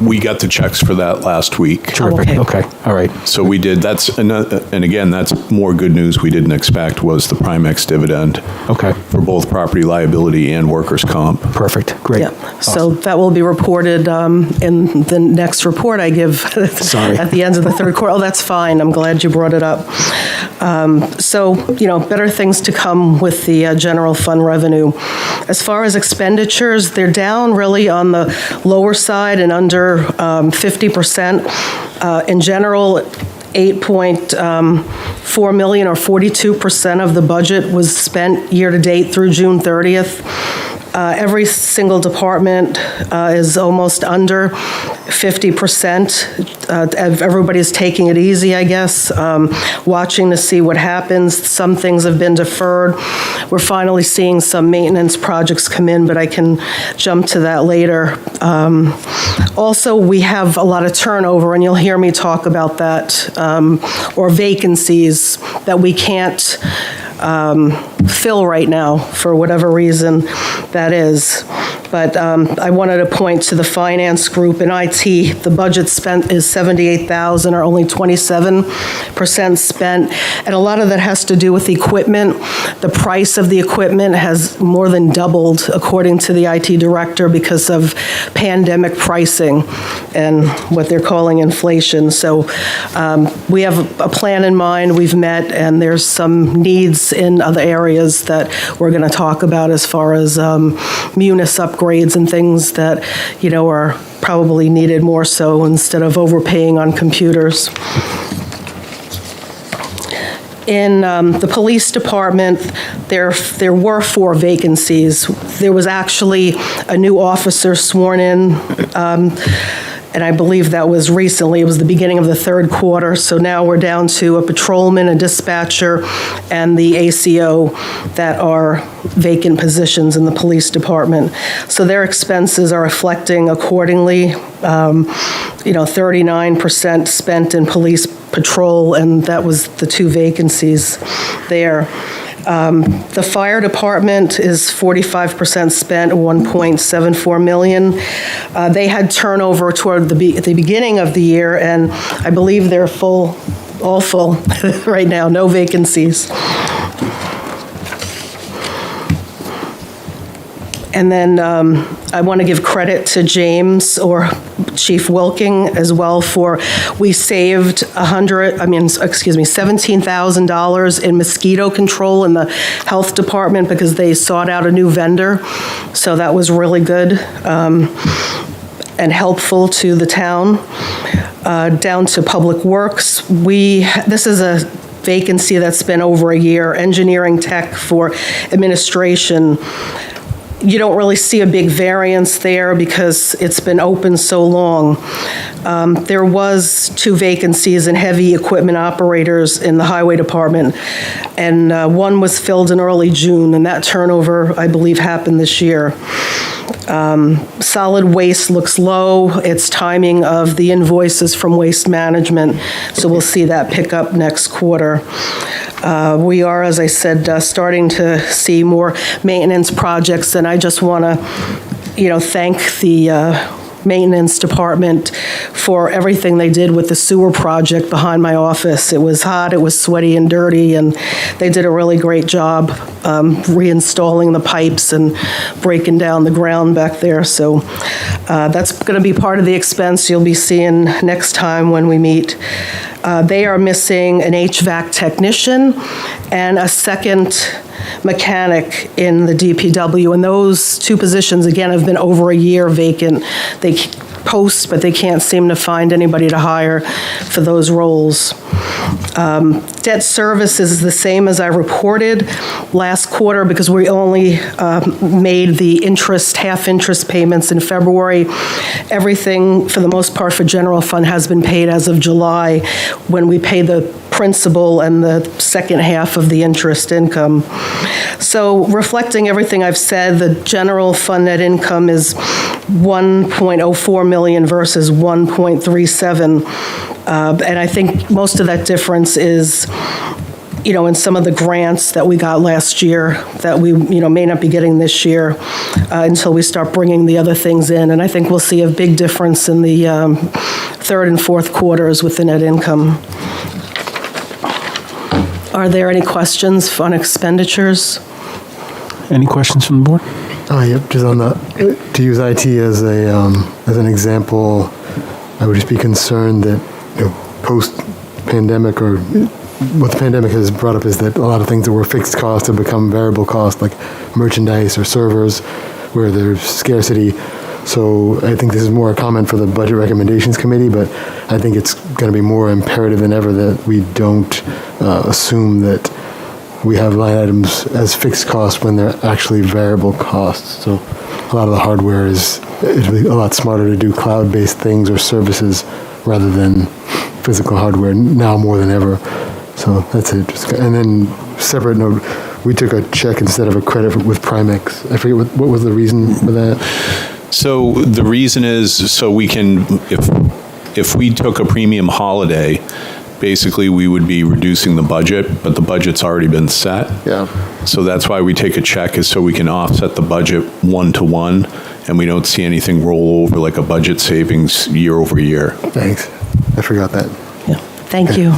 We got the checks for that last week. Terrific. Okay. All right. So we did, and again, that's more good news we didn't expect was the Primex dividend. Okay. For both property liability and workers' comp. Perfect. Great. Yeah, so that will be reported in the next report I give Sorry. at the end of the third quarter. Oh, that's fine. I'm glad you brought it up. So, better things to come with the general fund revenue. As far as expenditures, they're down really on the lower side and under 50%. In general, 8.4 million or 42% of the budget was spent year-to-date through June 30th. Every single department is almost under 50%. Everybody's taking it easy, I guess, watching to see what happens. Some things have been deferred. We're finally seeing some maintenance projects come in, but I can jump to that later. Also, we have a lot of turnover, and you'll hear me talk about that, or vacancies that we can't fill right now for whatever reason that is. But I wanted to point to the finance group in IT. The budget spent is $78,000 or only 27% spent. And a lot of that has to do with equipment. The price of the equipment has more than doubled according to the IT director because of pandemic pricing and what they're calling inflation. So we have a plan in mind. We've met, and there's some needs in other areas that we're going to talk about as far as munis upgrades and things that, are probably needed more so instead of overpaying on computers. In the police department, there were 4 vacancies. There was actually a new officer sworn in, and I believe that was recently. It was the beginning of the third quarter. So now we're down to a patrolman, a dispatcher, and the ACO that are vacant positions in the police department. So their expenses are reflecting accordingly. 39% spent in police patrol, and that was the 2 vacancies there. The fire department is 45% spent, 1.74 million. They had turnover toward the beginning of the year, and I believe they're all full right now, no vacancies. And then I want to give credit to James or Chief Wilking as well we saved $17,000 in mosquito control in the health department because they sought out a new vendor. So that was really good and helpful to the town. Down to Public Works, this is a vacancy that's been over a year, engineering tech for administration. You don't really see a big variance there because it's been open so long. There was 2 vacancies in heavy equipment operators in the highway department, and one was filled in early June, and that turnover, I believe, happened this year. Solid waste looks low. It's timing of the invoices from Waste Management, so we'll see that pick up next quarter. We are, as I said, starting to see more maintenance projects, and I just want to, thank the maintenance department for everything they did with the sewer project behind my office. It was hot, it was sweaty and dirty, and they did a really great job reinstalling the pipes and breaking down the ground back there. So that's going to be part of the expense you'll be seeing next time when we meet. They are missing an HVAC technician and a second mechanic in the DPW, and those 2 positions, again, have been over a year vacant. They post, but they can't seem to find anybody to hire for those roles. Debt service is the same as I reported last quarter because we only made the half interest payments in February. Everything, for the most part, for general fund has been paid as of July when we pay the principal and the second half of the interest income. So reflecting everything I've said, the general fund net income is 1.04 million versus 1.37. And I think most of that difference is in some of the grants that we got last year that we, may not be getting this year until we start bringing the other things in. And I think we'll see a big difference in the third and fourth quarters with the net income. Are there any questions on expenditures? Any questions from the board? Yep, just on the, to use IT as an example, I would just be concerned that, post-pandemic, or what the pandemic has brought up is that a lot of things that were fixed costs have become variable costs, like merchandise or servers, where there's scarcity. So I think this is more a comment for the Budget Recommendations Committee, but I think it's going to be more imperative than ever that we don't assume that we have line items as fixed costs when they're actually variable costs. So a lot of the hardware it'd be a lot smarter to do cloud-based things or services rather than physical hardware now more than ever. So that's it. And then separate note, we took a check instead of a credit with Primex. I forget what was the reason for that. So the reason is so we can, if we took a premium holiday, basically we would be reducing the budget, but the budget's already been set. Yeah. So that's why we take a check, is so we can offset the budget 1-to-1, and we don't see anything roll over like a budget savings year over year. Thanks. I forgot that. Yeah. Thank you.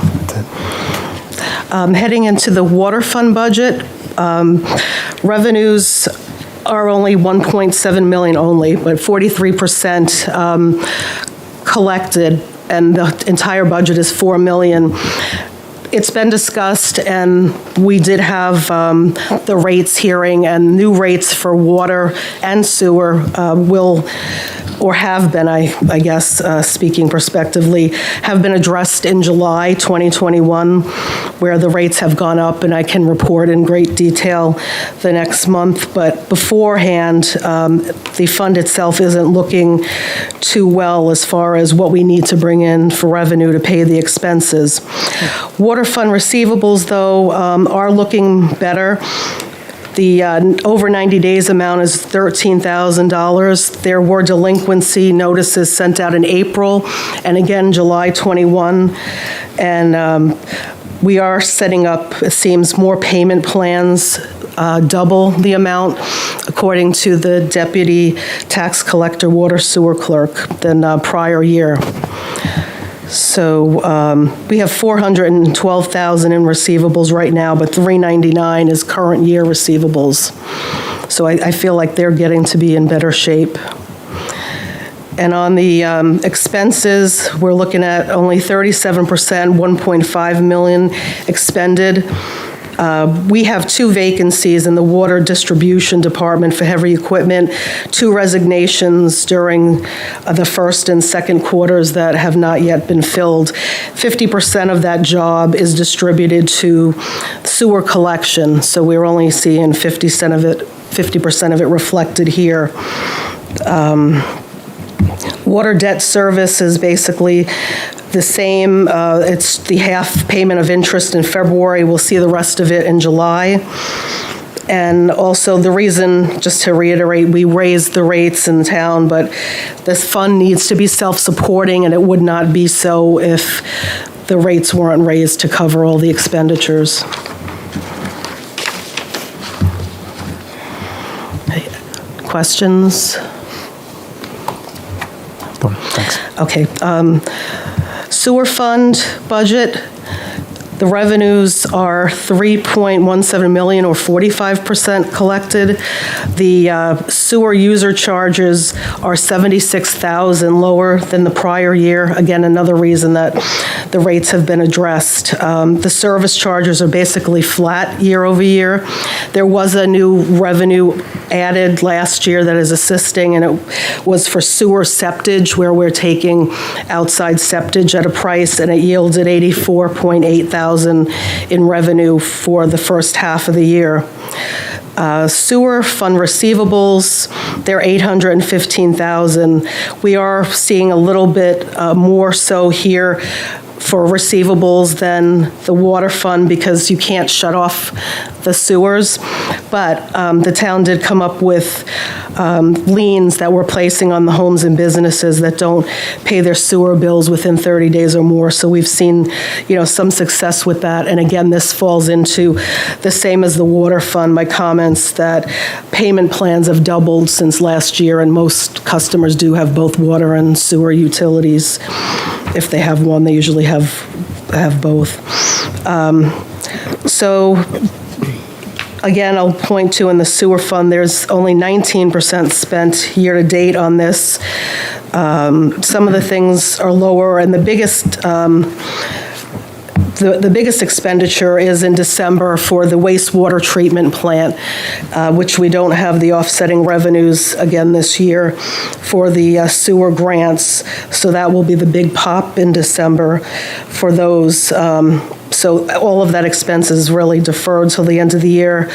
Heading into the water fund budget, revenues are only 1.7 million only, but 43% collected, and the entire budget is 4 million. It's been discussed, and we did have the rates hearing, and new rates for water and sewer will, or have been, I guess, speaking prospectively, have been addressed in July 2021, where the rates have gone up, and I can report in great detail the next month. But beforehand, the fund itself isn't looking too well as far as what we need to bring in for revenue to pay the expenses. Water fund receivables, though, are looking better. The over 90 days amount is $13,000. There were delinquency notices sent out in April and again July 21. And we are setting up, it seems, more payment plans, double the amount, according to the Deputy Tax Collector Water Sewer Clerk, than prior year. So we have $412,000 in receivables right now, but $399,000 is current year receivables. So I feel like they're getting to be in better shape. And on the expenses, we're looking at only 37%, $1.5 million expended. We have 2 vacancies in the water distribution department for heavy equipment, 2 resignations during the first and second quarters that have not yet been filled. 50% of that job is distributed to sewer collection, so we're only seeing 50% of it reflected here. Water debt service is basically the same. It's the half payment of interest in February. We'll see the rest of it in July. And also the reason, just to reiterate, we raised the rates in town, but this fund needs to be self-supporting, and it would not be so if the rates weren't raised to cover all the expenditures. Questions? Thanks. Okay. Sewer fund budget, the revenues are 3.17 million, or 45% collected. The sewer user charges are 76,000 lower than the prior year. Again, another reason that the rates have been addressed. The service charges are basically flat year over year. There was a new revenue added last year that is assisting, and it was for sewer septage, where we're taking outside septage at a price, and it yielded $84.8 thousand in revenue for the first half of the year. Sewer fund receivables, they're $815,000. We are seeing a little bit more so here for receivables than the water fund because you can't shut off the sewers. But the town did come up with liens that we're placing on the homes and businesses that don't pay their sewer bills within 30 days or more. So we've seen, some success with that. And again, this falls into the same as the water fund, my comments that payment plans have doubled since last year, and most customers do have both water and sewer utilities. If they have one, they usually have both. So again, I'll point to in the sewer fund, there's only 19% spent year-to-date on this. Some of the things are lower, and the biggest the biggest expenditure is in December for the wastewater treatment plant, which we don't have the offsetting revenues again this year for the sewer grants. So that will be the big pop in December for those. So all of that expense is really deferred till the end of the year.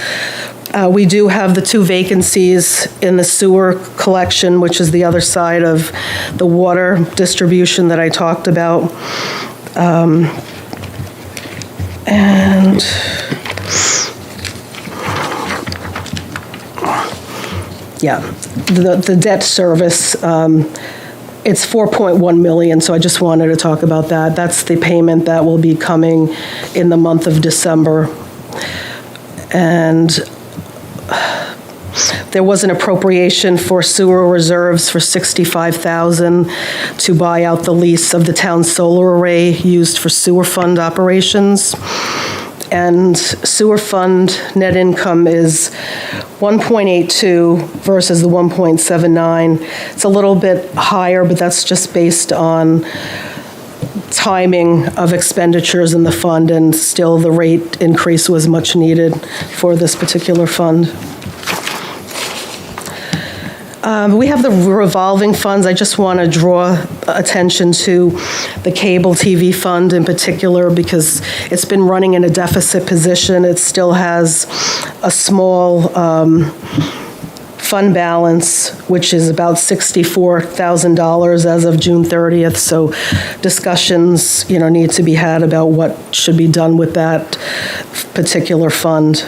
We do have the 2 vacancies in the sewer collection, which is the other side of the water distribution that I talked about. And yeah, the debt service, it's 4.1 million, so I just wanted to talk about that. That's the payment that will be coming in the month of December. And there was an appropriation for sewer reserves for $65,000 to buy out the lease of the town's solar array used for sewer fund operations. And sewer fund net income is 1.82 versus the 1.79. It's a little bit higher, but that's just based on timing of expenditures in the fund, and still the rate increase was much needed for this particular fund. We have the revolving funds. I just want to draw attention to the cable TV fund in particular because it's been running in a deficit position. It still has a small fund balance, which is about $64,000 as of June 30th. So discussions, need to be had about what should be done with that particular fund.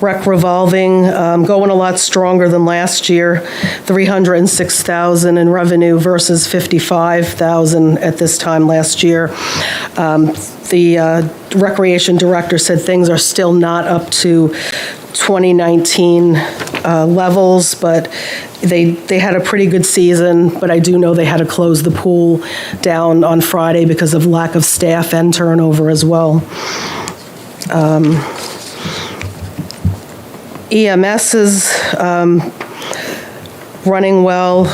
Rec revolving, going a lot stronger than last year, $306,000 in revenue versus $55,000 at this time last year. The recreation director said things are still not up to 2019 levels, but they had a pretty good season, but I do know they had to close the pool down on Friday because of lack of staff and turnover as well. EMS is running well.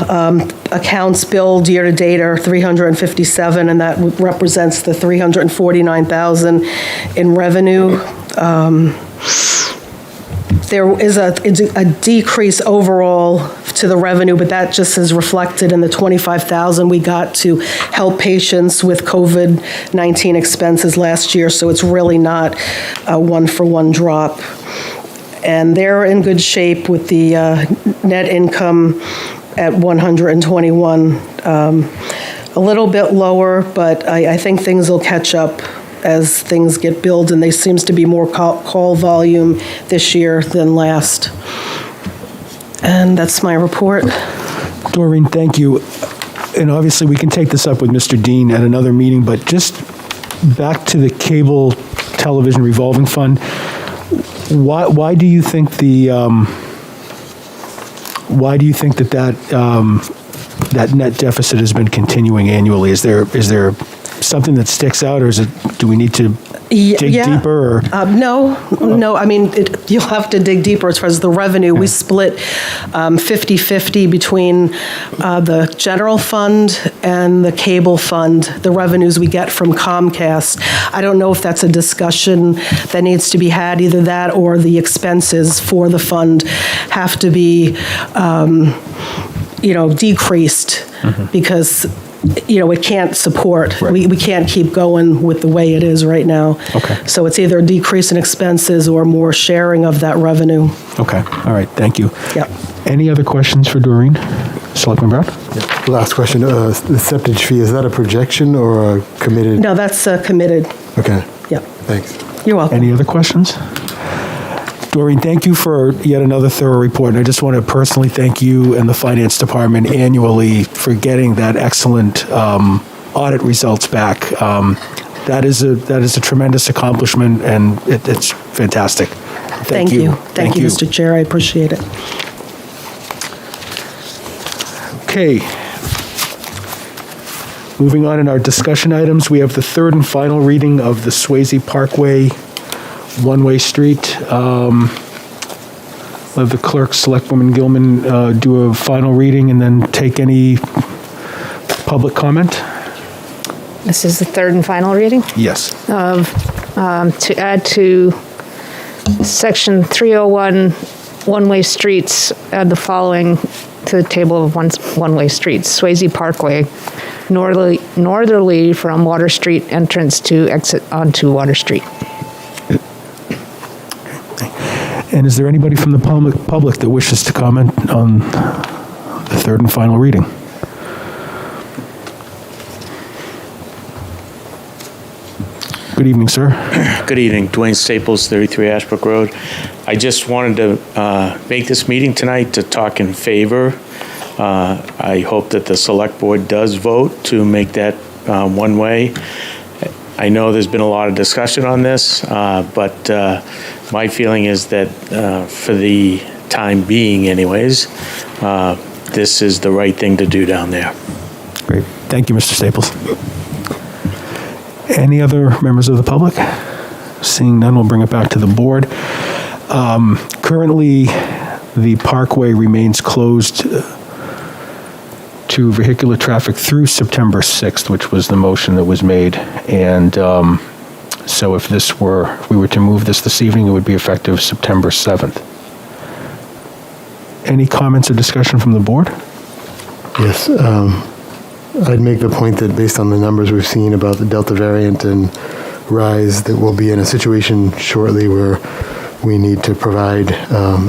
Accounts billed year-to-date are 357, and that represents the 349,000 in revenue. There is a decrease overall to the revenue, but that just is reflected in the $25,000 we got to help patients with COVID-19 expenses last year, so it's really not a one-for-one drop. And they're in good shape with the net income at 121. A little bit lower, but I think things will catch up as things get billed, and there seems to be more call volume this year than last. And that's my report. Doreen, thank you. And obviously, we can take this up with Mr. Dean at another meeting, but just back to the cable television revolving fund. Why do you think that net deficit has been continuing annually? Is there something that sticks out, or do we need to dig deeper? Or? No. I mean, you'll have to dig deeper as far as the revenue. We split 50-50 between the general fund and the cable fund, the revenues we get from Comcast. I don't know if that's a discussion that needs to be had, either that or the expenses for the fund have to be, decreased because it can't support. Right. We can't keep going with the way it is right now. Okay. So it's either a decrease in expenses or more sharing of that revenue. Okay, all right, thank you. Yep. Any other questions for Doreen? Selectman Brown? Last question, the septage fee, is that a projection or a committed? No, that's committed. Okay, Yeah, thanks. you're welcome. Any other questions? Doreen, thank you for yet another thorough report. And I just want to personally thank you and the Finance Department annually for getting that excellent audit results back. That is a tremendous accomplishment, and it's fantastic. Thank you. Thank you, Mr. Chair. I appreciate it. Okay. Moving on in our discussion items, we have the third and final reading of the Swayze Parkway one-way street. Let the clerk, Selectwoman Gilman, do a final reading and then take any public comment. This is the third and final reading Yes. to add to section 301, one-way streets, add the following to the table of one-way streets. Swayze Parkway, northerly from Water Street entrance to exit onto Water Street. And is there anybody from the public that wishes to comment on the third and final reading? Good evening, sir. Good evening, Dwayne Staples, 33 Ashbrook Road. I just wanted to make this meeting tonight to talk in favor. I hope that the Select Board does vote to make that one way. I know there's been a lot of discussion on this, but my feeling is that for the time being anyways, this is the right thing to do down there. Great. Thank you, Mr. Staples. Any other members of the public? Seeing none, we'll bring it back to the board. Currently, the parkway remains closed to vehicular traffic through September 6th, which was the motion that was made. And so if we were to move this evening, it would be effective September 7th. Any comments or discussion from the board? Yes, I'd make the point that based on the numbers we've seen about the Delta variant and rise, that we'll be in a situation shortly where we need to provide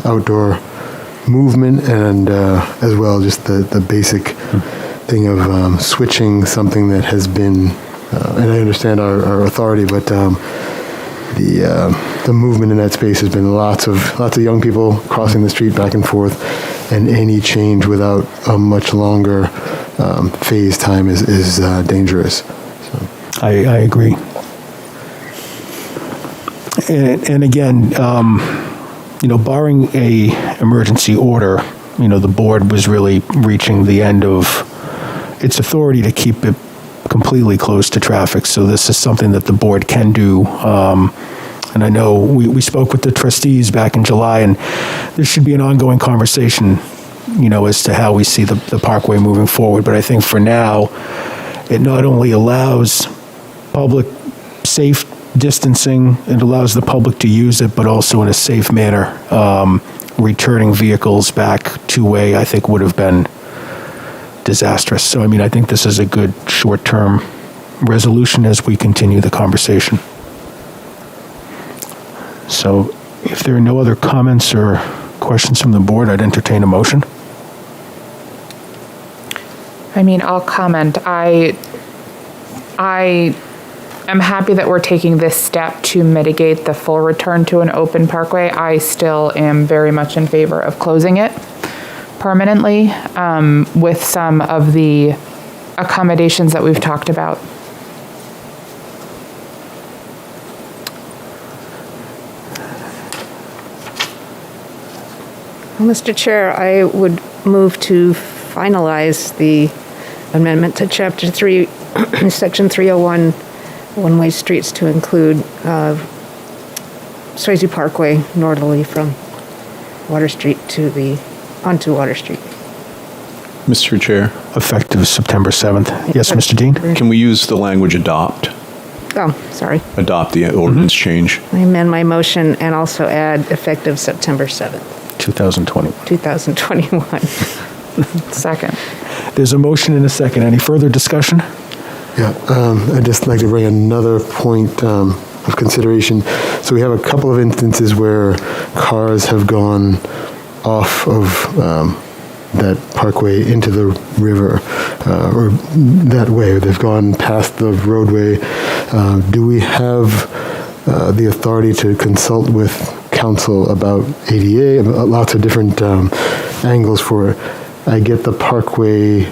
outdoor movement and as well just the basic thing of switching something that has been, and I understand our authority, but the movement in that space has been lots of young people crossing the street back and forth, and any change without a much longer phase time is dangerous. So. I agree. And again, barring a emergency order, the board was really reaching the end of its authority to keep it completely closed to traffic. So this is something that the board can do. And I know we spoke with the trustees back in July, and there should be an ongoing conversation, as to how we see the parkway moving forward. But I think for now, it not only allows public safe distancing, it allows the public to use it, but also in a safe manner. Returning vehicles back two-way, I think, would have been disastrous. So, I think this is a good short-term resolution as we continue the conversation. So, if there are no other comments or questions from the board, I'd entertain a motion. I'll comment. I am happy that we're taking this step to mitigate the full return to an open parkway. I still am very much in favor of closing it permanently, with some of the accommodations that we've talked about. Mr. Chair, I would move to finalize the amendment to Chapter 3, Section 301, one-way streets to include Swayze Parkway northerly from Water Street onto Water Street. Mr. Chair, Effective September 7th. Yes, Mr. Dean? can we use the language adopt? Oh, sorry. Adopt the ordinance change? I amend my motion and also add effective September 7th, 2020. 2021. Second. There's a motion and a second. Any further discussion? Yeah, I'd just like to bring another point of consideration. So we have a couple of instances where cars have gone off of that parkway into the river, or that way. They've gone past the roadway. Do we have the authority to consult with council about ADA? Lots of different angles for it. I get the parkway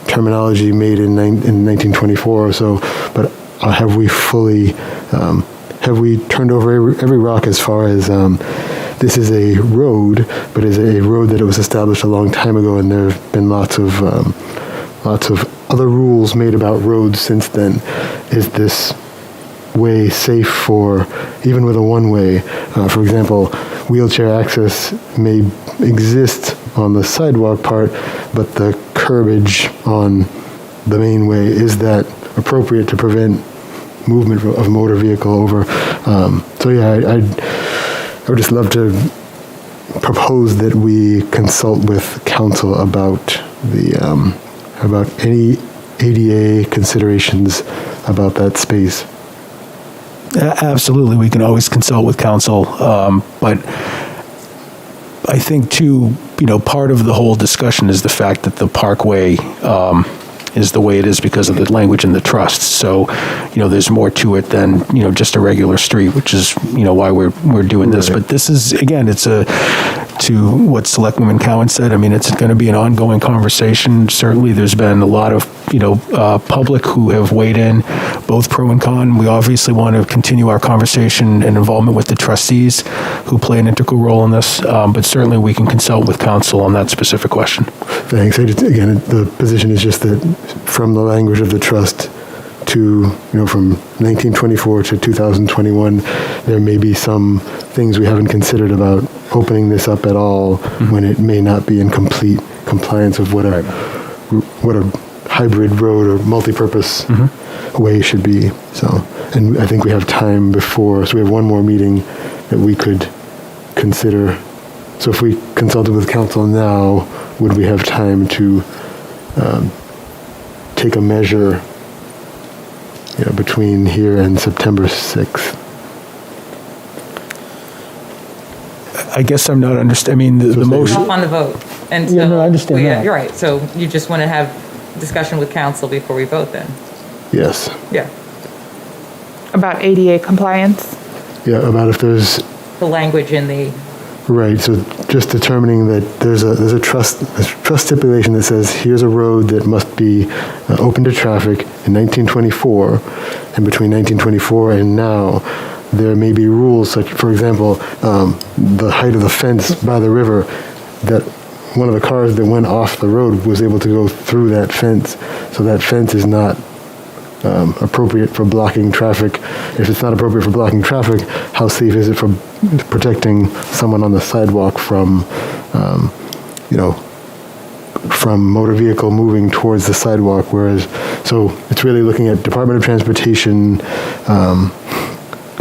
terminology made in 1924 or so, but have we fully, have we turned over every rock as far as this is a road, but is a road that it was established a long time ago, and there have been lots of other rules made about roads since then. Is this way safe for, even with a one-way? For example, wheelchair access may exist on the sidewalk part, but the curbage on the main way, is that appropriate to prevent movement of a motor vehicle over? So yeah, I would just love to propose that we consult with council about the about any ADA considerations about that space. Absolutely, we can always consult with council, but I think too, part of the whole discussion is the fact that the parkway is the way it is because of the language in the trust. So, there's more to it than, just a regular street, which is, why we're doing this. But this is, again, it's to what Selectwoman Cowan said, it's going to be an ongoing conversation. Certainly, there's been a lot of, public who have weighed in, both pro and con. We obviously want to continue our conversation and involvement with the trustees who play an integral role in this, but certainly we can consult with council on that specific question. Thanks. Again, the position is just that from the language of the trust to, from 1924 to 2021, there may be some things we haven't considered about opening this up at all when it may not be in complete compliance with what a hybrid road or multi-purpose way should be. So, and I think we have time before, so we have one more meeting that we could consider. So if we consulted with council now, would we have time to take a measure between here and September 6th? I guess I'm not understanding, the motion. Up on the vote. And Yeah, so no, I understand that. You're right. So you just want to have discussion with council before we vote then? Yes. Yeah. About ADA compliance? Yeah, about if there's, The language in the, right, so just determining that there's a trust stipulation that says here's a road that must be open to traffic in 1924, and between 1924 and now, there may be rules such, for example, the height of the fence by the river, that one of the cars that went off the road was able to go through that fence. So that fence is not appropriate for blocking traffic. If it's not appropriate for blocking traffic, how safe is it for protecting someone on the sidewalk from, from motor vehicle moving towards the sidewalk? Whereas, so it's really looking at Department of Transportation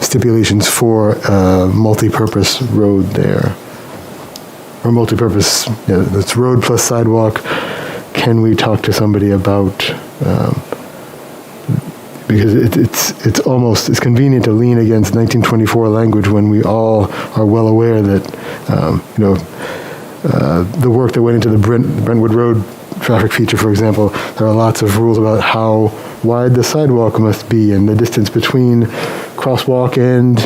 stipulations for a multi-purpose road there. Or multi-purpose, that's road plus sidewalk. Can we talk to somebody about, because it's convenient to lean against 1924 language when we all are well aware that, the work that went into the Brentwood Road traffic feature, for example, there are lots of rules about how wide the sidewalk must be and the distance between crosswalk and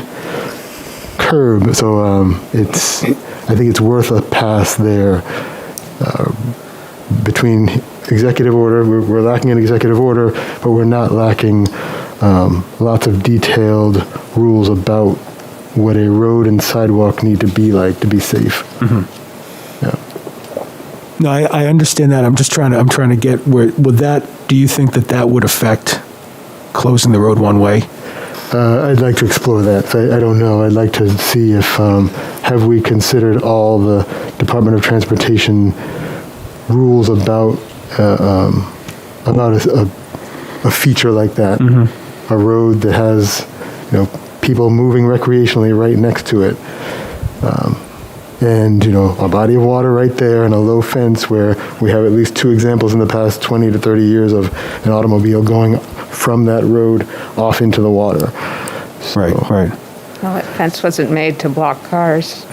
curb. So I think it's worth a pass there. Between executive order, we're lacking an executive order, but we're not lacking lots of detailed rules about what a road and sidewalk need to be like to be safe. Yeah. No, I understand that. I'm trying to get where, do you think that would affect closing the road one way? I'd like to explore that. I don't know. I'd like to see if, have we considered all the Department of Transportation rules about a feature like that, a road that has, people moving recreationally right next to it, and a body of water right there and a low fence where we have at least two examples in the past 20 to 30 years of an automobile going from that road off into the water. So, Right. Well, that fence wasn't made to block cars.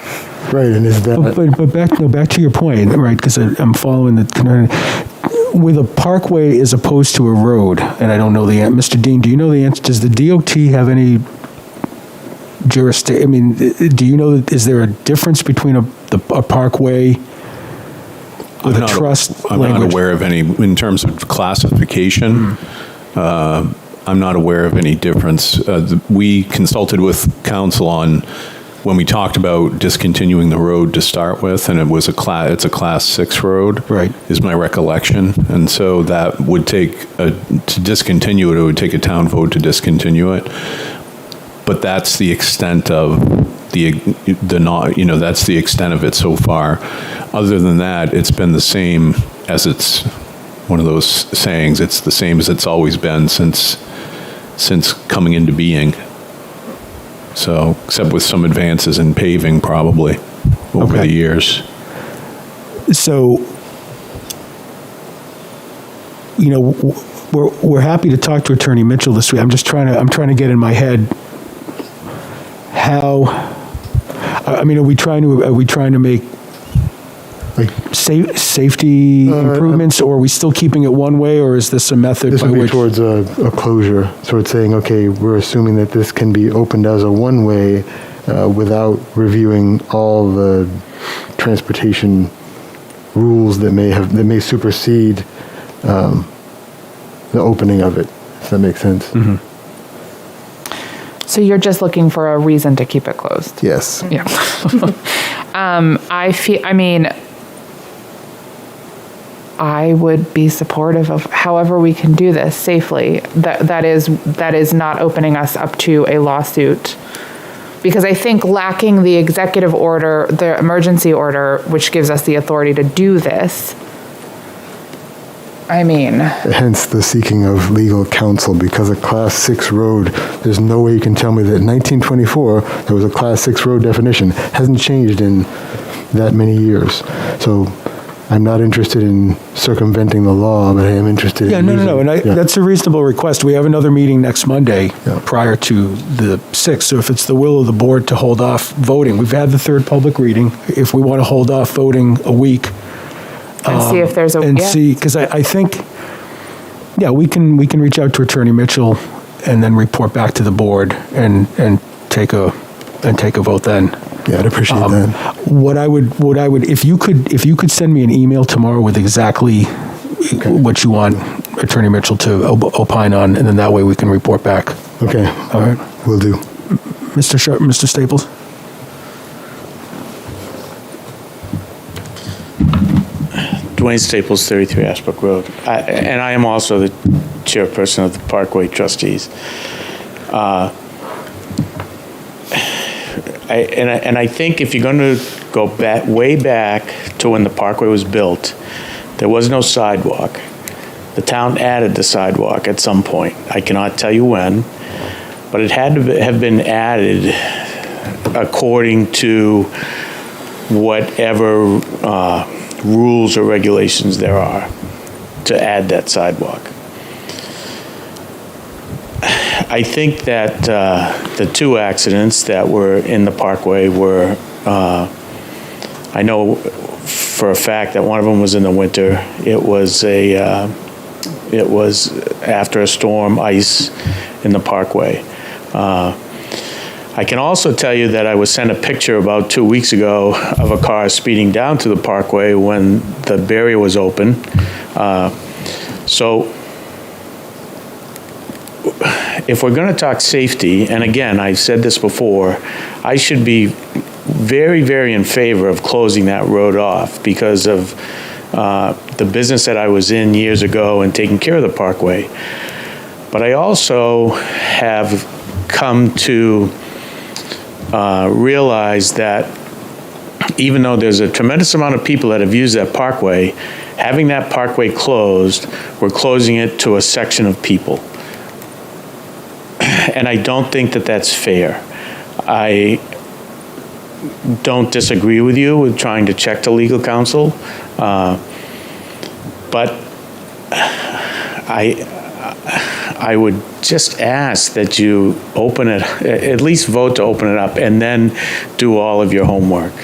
Right, and is that... But back to your point, right, because I'm following with a parkway as opposed to a road, and I don't know the answer. Mr. Dean, do you know the answer? Does the DOT have any jurisdiction? I mean, do you know, is there a difference between a parkway with a trust I'm language? not aware of any, in terms of classification, I'm not aware of any difference. We consulted with council on when we talked about discontinuing the road to start with, and it's a class 6 road, Right. is my recollection. And so that would take, to discontinue it, it would take a town vote to discontinue it. But that's the extent of that's the extent of it so far. Other than that, it's been the same as it's one of those sayings, it's the same as it's always been since coming into being. So, except with some advances in paving probably over Okay. the years. So, we're happy to talk to Attorney Mitchell this week. I'm trying to get in my head how, I mean, are we trying to make safety improvements, or are we still keeping it one way, or is this a method This by would be which? towards a closure. So it's saying, okay, we're assuming that this can be opened as a one-way without reviewing all the transportation rules that may supersede the opening of it, if that makes sense. Mm-hmm. So you're just looking for a reason to keep it closed? Yes. Yeah. I would be supportive of however we can do this safely. That is not opening us up to a lawsuit. Because I think lacking the executive order, the emergency order, which gives us the authority to do this, Hence the seeking of legal counsel, because a class 6 road, there's no way you can tell me that in 1924 there was a class 6 road definition. Hasn't changed in that many years. So I'm not interested in circumventing the law, but I am interested in No, and that's a reasonable request. We have another meeting next Monday prior to the 6th, so if it's the will of the board to hold off voting, we've had the third public reading. If we want to hold off voting a week, and see if there's because I think, we can reach out to Attorney Mitchell and then report back to the board and take a vote then. Yeah, I'd appreciate that. What I would, if you could send me an email tomorrow with exactly what you want Attorney Mitchell to opine on, and then that way we can report back. Okay. All right. Will do. Mr. Staples? Dwayne Staples, 33 Ashbrook Road. And I am also the chairperson of the Parkway Trustees. I think if you're going to go way back to when the Parkway was built, there was no sidewalk. The town added the sidewalk at some point. I cannot tell you when, but it had to have been added according to whatever rules or regulations there are to add that sidewalk. I think that the two accidents that were in the Parkway were, I know for a fact that one of them was in the winter. It was after a storm, ice in the Parkway. I can also tell you that I was sent a picture about 2 weeks ago of a car speeding down to the Parkway when the barrier was open. So if we're going to talk safety, and again, I've said this before, I should be very, very in favor of closing that road off because of the business that I was in years ago and taking care of the Parkway. But I also have come to realize that even though there's a tremendous amount of people that have used that Parkway, having that Parkway closed, we're closing it to a section of people. And I don't think that that's fair. I don't disagree with you with trying to check to legal counsel, but I would just ask that you open it, at least vote to open it up, and then do all of your homework.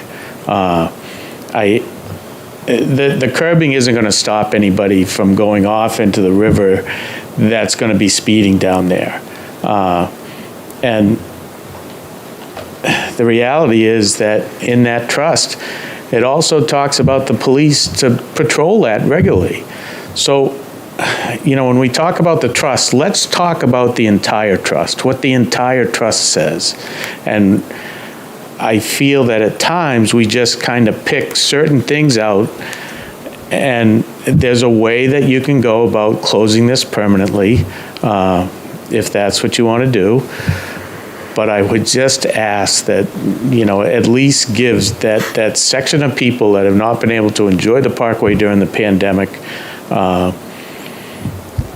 The curbing isn't going to stop anybody from going off into the river that's going to be speeding down there. And the reality is that in that trust, it also talks about the police to patrol that regularly. So, when we talk about the trust, let's talk about the entire trust, what the entire trust says. And I feel that at times we just kind of pick certain things out, and there's a way that you can go about closing this permanently, if that's what you want to do. But I would just ask that, at least gives that section of people that have not been able to enjoy the Parkway during the pandemic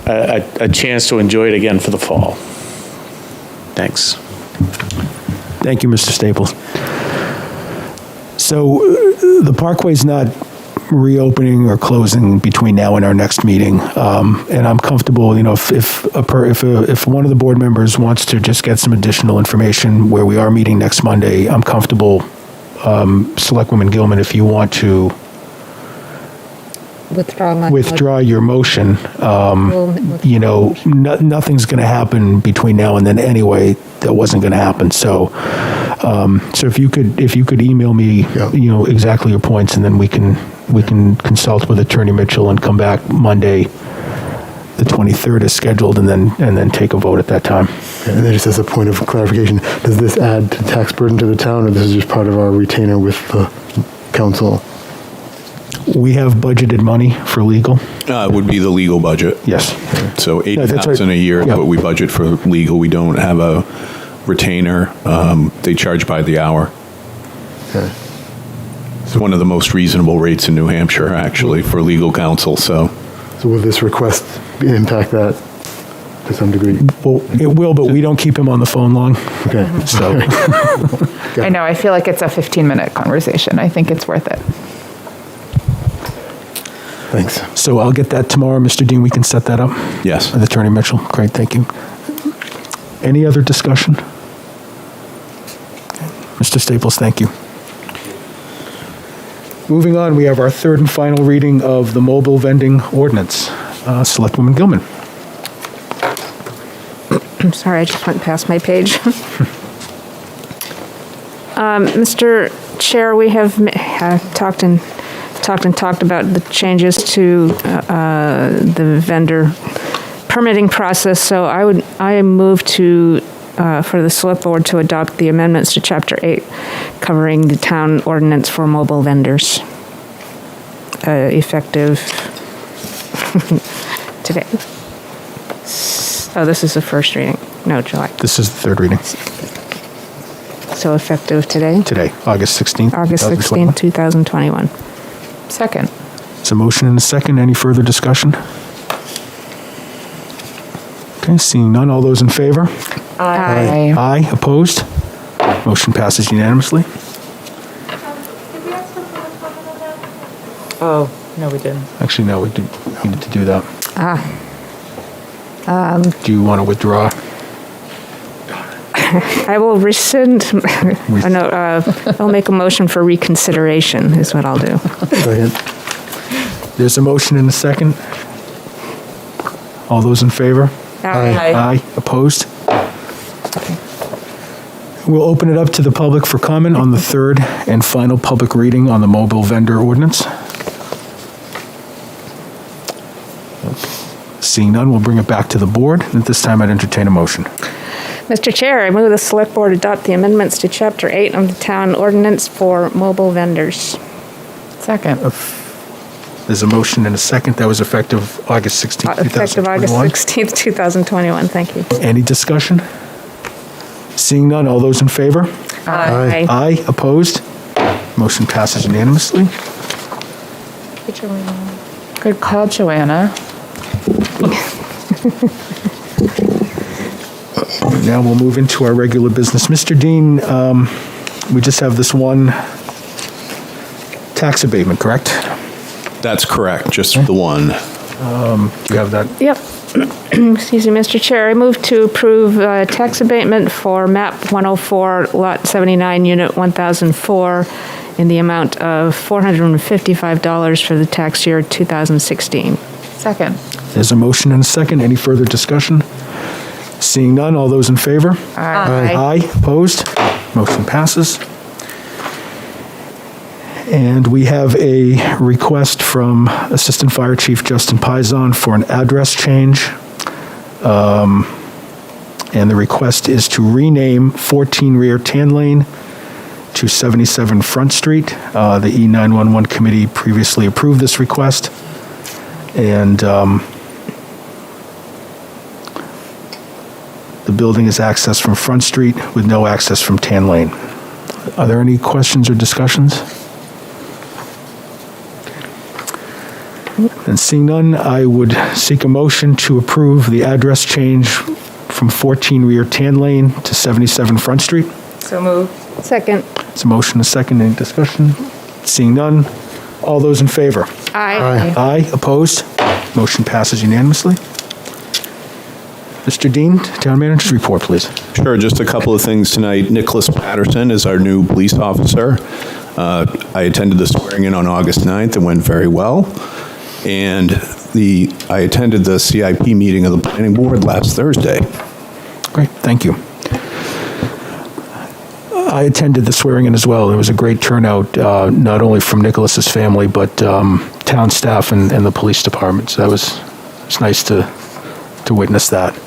a chance to enjoy it again for the fall. Thanks. Thank you, Mr. Staples. So the Parkway's not reopening or closing between now and our next meeting, and I'm comfortable. If one of the board members wants to just get some additional information where we are meeting next Monday, I'm comfortable. Selectwoman Gilman, if you want to withdraw your motion, nothing's going to happen between now and then anyway. That wasn't going to happen. So if you could email me, exactly your points, and then we can consult with Attorney Mitchell and come back Monday, the 23rd as scheduled, and then take a vote at that time. And then just as a point of clarification, does this add tax burden to the town, or this is just part of our retainer with the council? We have budgeted money for legal. It would be the legal budget. Yes. So $80,000 a year is what we budget for legal. We don't have a retainer. They charge by the hour. Okay. It's one of the most reasonable rates in New Hampshire, actually, for legal counsel. So will this request impact that to some degree? Well, it will, but we don't keep him on the phone long. Okay. So I know, I feel like it's a 15-minute conversation. I think it's worth it. Thanks. So I'll get that tomorrow, Mr. Dean. We can set that up. yes. With Attorney Mitchell. Great, thank you. Any other discussion? Mr. Staples, thank you. Moving on, we have our third and final reading of the mobile vending ordinance. Selectwoman Gilman. I'm sorry, I just went past my page. Mr. Chair, we have talked about the changes to the vendor permitting process. So I move for the select board to adopt the amendments to Chapter 8, covering the town ordinance for mobile vendors, effective today. Oh, this is the first reading. No, July. This is the third reading. So effective today? Today, August 16th. August 16th, 2021. Second. There's a motion and a second. Any further discussion? Okay, seeing none. All those in favor? Aye. Aye. Opposed? Motion passes unanimously. Oh, no, we didn't. Actually, no, we needed to do that. Do you want to withdraw? I will rescind. I'll make a motion for reconsideration is what I'll do. Second. There's a motion and a second. All those in favor? Aye. Opposed? We'll open it up to the public for comment on the third and final public reading on the mobile vendor ordinance. Seeing none, we'll bring it back to the board. At this time, I'd entertain a motion. Mr. Chair, I move the select board adopt the amendments to Chapter 8 of the town ordinance for mobile vendors. Second. There's a motion and a second. That was effective August 16th, 2021. Effective August 16th, 2021. Thank you. Any discussion? Seeing none, all those in favor? Aye. Aye. Opposed? Motion passes unanimously. Good call, Joanna. Now we'll move into our regular business. Mr. Dean, we just have this one tax abatement, correct? That's correct, just the one. Do you have that? Yep. Excuse me, Mr. Chair. I move to approve tax abatement for MAP 104, Lot 79, Unit 1004, in the amount of $455 for the tax year 2016. Second. There's a motion and a second. Any further discussion? Seeing none, all those in favor? Aye. Aye. Opposed? Motion passes. And we have a request from Assistant Fire Chief Justin Pizon for an address change. And the request is to rename 14 Rear Tan Lane to 77 Front Street. The E911 committee previously approved this request. And the building is accessed from Front Street with no access from Tan Lane. Are there any questions or discussions? And seeing none, I would seek a motion to approve the address change from 14 Rear Tan Lane to 77 Front Street. So moved. Second. It's a motion, a second, any discussion? Seeing none, all those in favor? Aye. Aye, opposed? Motion passes unanimously. Mr. Dean, Town Manager's report, please. Sure, just a couple of things tonight. Nicholas Patterson is our new police officer. I attended the swearing in on August 9th. It went very well. And I attended the CIP meeting of the planning board last Thursday. Great, thank you. I attended the swearing in as well. There was a great turnout, not only from Nicholas's family, but town staff and the police department. So that was nice to witness that.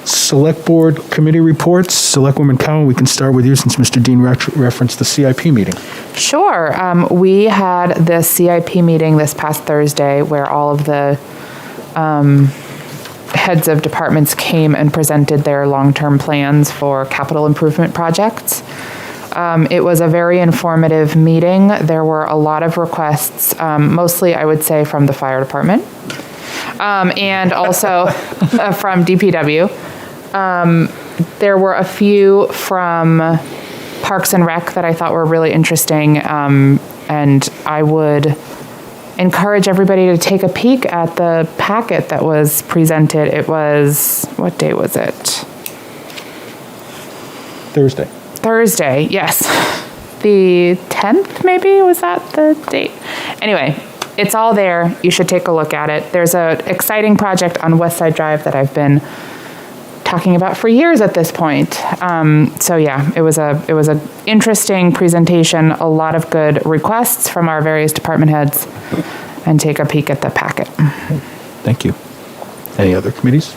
Select Board Committee reports. Selectwoman Cowan, we can start with you since Mr. Dean referenced the CIP meeting. Sure. We had the CIP meeting this past Thursday where all of the heads of departments came and presented their long-term plans for capital improvement projects. It was a very informative meeting. There were a lot of requests, mostly I would say from the fire department, and also from DPW. There were a few from Parks and Rec that I thought were really interesting, and I would encourage everybody to take a peek at the packet that was presented. It was, what day was it? Thursday, yes. The 10th, maybe, was that the date? Anyway, it's all there. You should take a look at it. There's an exciting project on West Side Drive that I've been talking about for years at this point. So yeah, it was a interesting presentation, a lot of good requests from our various department heads, and take a peek at the packet. Thank you. Any other committees?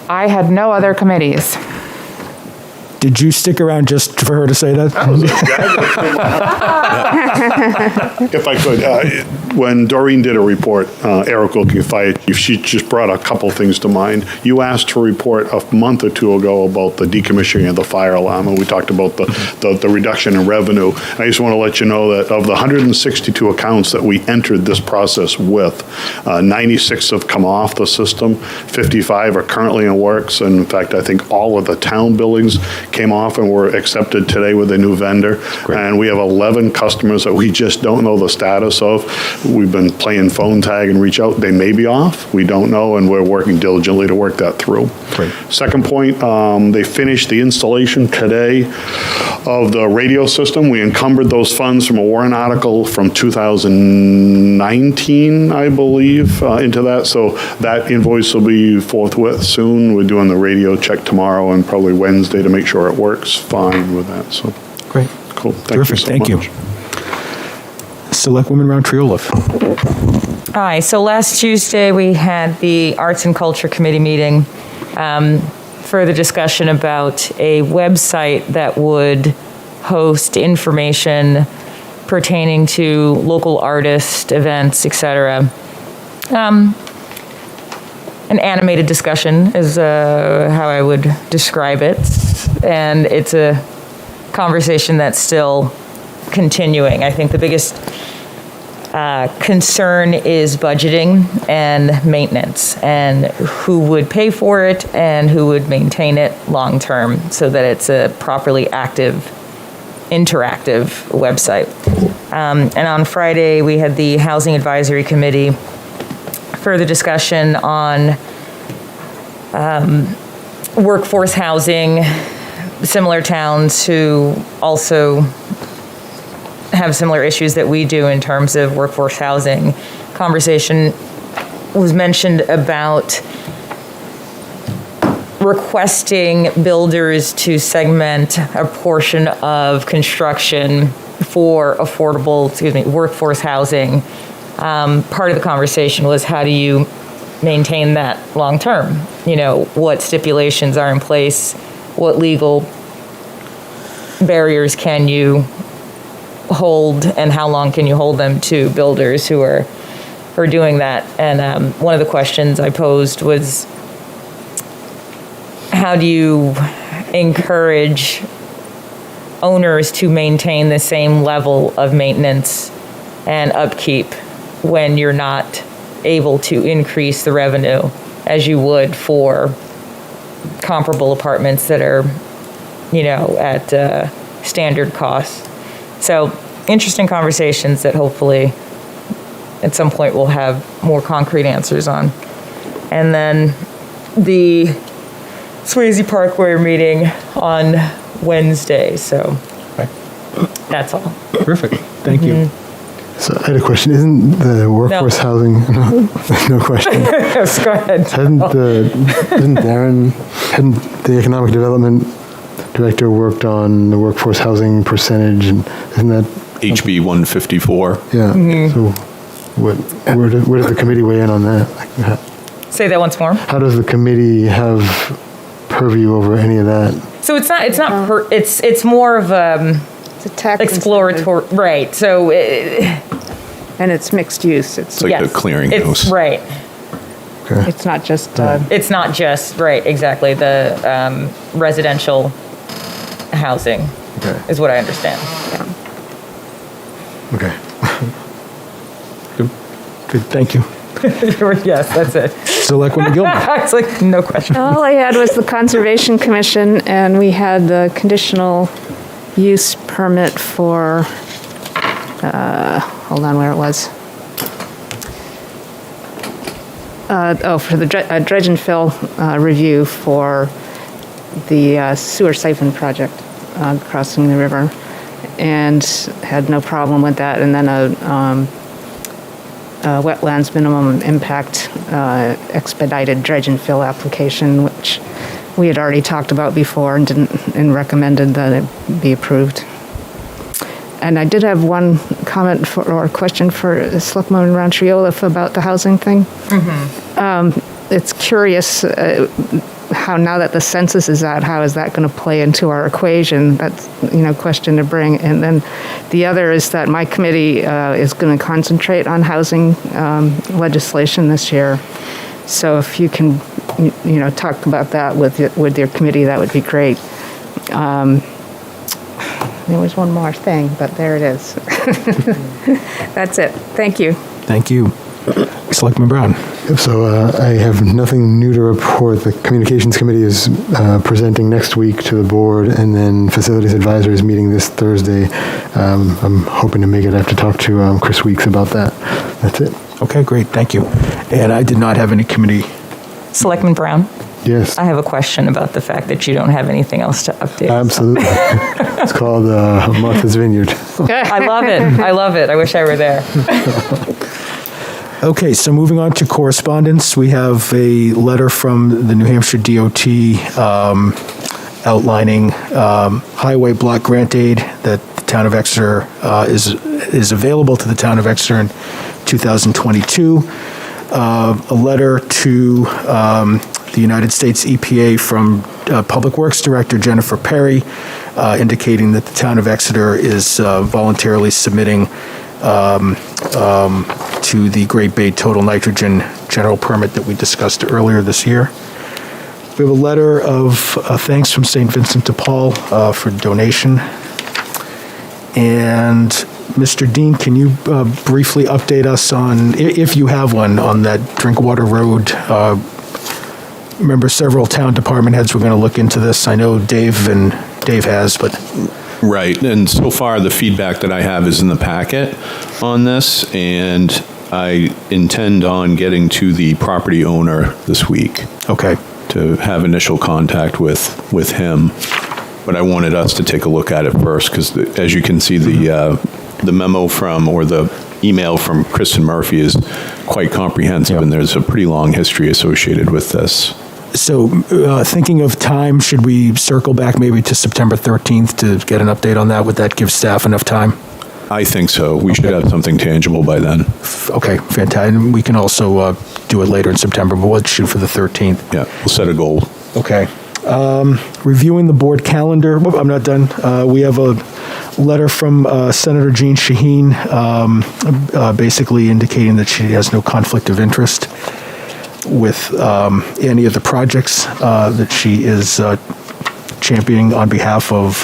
I had no other committees. Did you stick around just for her to say that? If I could, when Doreen did a report, Eric Wilkie, Fire Chief, she just brought a couple things to mind. You asked her report a month or two ago about the decommissioning of the fire alarm, and we talked about the reduction in revenue. I just want to let you know that of the 162 accounts that we entered this process with, 96 have come off the system, 55 are currently in works, and in fact, I think all of the town buildings came off and were accepted today with a new vendor. Great. And we have 11 customers that we just don't know the status of. We've been playing phone tag and reach out. They may be off. We don't know, and we're working diligently to work that through. Great. Second point, they finished the installation today of the radio system. We encumbered those funds from a warrant article from 2019, I believe, into that. So that invoice will be forthwith soon. We're doing the radio check tomorrow and probably Wednesday to make sure it works fine with that. So great. Cool. Thank Terrific. you so Thank much. you. Selectwoman Roundtree Olaf. Hi, so last Tuesday, we had the Arts and Culture Committee meeting, further discussion about a website that would host information pertaining to local artist events, etc. An animated discussion is how I would describe it, and it's a conversation that's still continuing. I think the biggest concern is budgeting and maintenance, and who would pay for it and who would maintain it long term so that it's a properly active interactive website. And on Friday, we had the Housing Advisory Committee further discussion on workforce housing, similar towns who also have similar issues that we do in terms of workforce housing. Conversation was mentioned about requesting builders to segment a portion of construction for affordable, workforce housing. Part of the conversation was, how do you maintain that long term? What stipulations are in place? What legal barriers can you hold, and how long can you hold them to builders who are doing that? And one of the questions I posed was, how do you encourage owners to maintain the same level of maintenance and upkeep when you're not able to increase the revenue as you would for comparable apartments that are, at standard costs? So interesting conversations that hopefully at some point we'll have more concrete answers on. And then the Swayze Parkway meeting on Wednesday, so that's all. Perfect. Thank you. So I had a question. Isn't the workforce housing, no question. Yes, go ahead. Hadn't the economic development director worked on the workforce housing percentage, and isn't that HB 154. Yeah. So where does the committee weigh in on that? Say that once more. How does the committee have purview over any of that? So it's more of It's a tax exploratory, incentive, right? So and it's mixed use. It's like a clearinghouse. Right. Okay. It's not just. It's not just right. Exactly, the residential housing is what I understand. Okay. Good. Thank you. Yes, that's it. Selectwoman Gilman. It's like no question. All I had was the Conservation Commission, and we had the conditional use permit for, hold on, where it was. For the dredge and fill review for the sewer siphon project crossing the river, and had no problem with that. And then a wetlands minimum impact expedited dredge and fill application, which we had already talked about before and recommended that it be approved. And I did have one comment or question for Selectwoman Rantriolif about the housing thing. It's curious how, now that the census is out, how is that going to play into our equation? That's question to bring. And then the other is that my committee is going to concentrate on housing legislation this year. So if you can, talk about that with your committee, that would be great. There was one more thing, but there it is. That's it. Thank you. Thank you. Selectman Brown. So I have nothing new to report. The Communications Committee is presenting next week to the board, and then Facilities Advisory is meeting this Thursday. I'm hoping to make it. I have to talk to Chris Weeks about that. That's it. Okay, great. Thank you. And I did not have any committee. Selectman Brown, Yes. I have a question about the fact that you don't have anything else to update. Absolutely. It's called Martha's Vineyard. I love it. I love it. I wish I were there. Okay, so moving on to correspondence, we have a letter from the New Hampshire DOT outlining highway block grant aid that the town of Exeter is available to the town of Exeter in 2022. A letter to the United States EPA from Public Works Director Jennifer Perry, indicating that the town of Exeter is voluntarily submitting to the Great Bay Total Nitrogen General Permit that we discussed earlier this year. We have a letter of thanks from St. Vincent de Paul for donation. And Mr. Dean, can you briefly update us on, if you have one, on that Drinkwater Road? Remember, several town department heads were going to look into this. I know Dave has, but Right, and so far, the feedback that I have is in the packet on this, and I intend on getting to the property owner this week. Okay. To have initial contact with him, but I wanted us to take a look at it first, because as you can see, the memo or the email from Kristen Murphy is quite comprehensive, and there's a pretty long history associated with this. So thinking of time, should we circle back maybe to September 13th to get an update on that? Would that give staff enough time? I think so. We should have something tangible by then. Okay, fantastic. And we can also do it later in September, but we'll shoot for the 13th. Yeah, we'll set a goal. Okay. Reviewing the board calendar. I'm not done. We have a letter from Senator Jean Shaheen basically indicating that she has no conflict of interest with any of the projects that she is championing on behalf of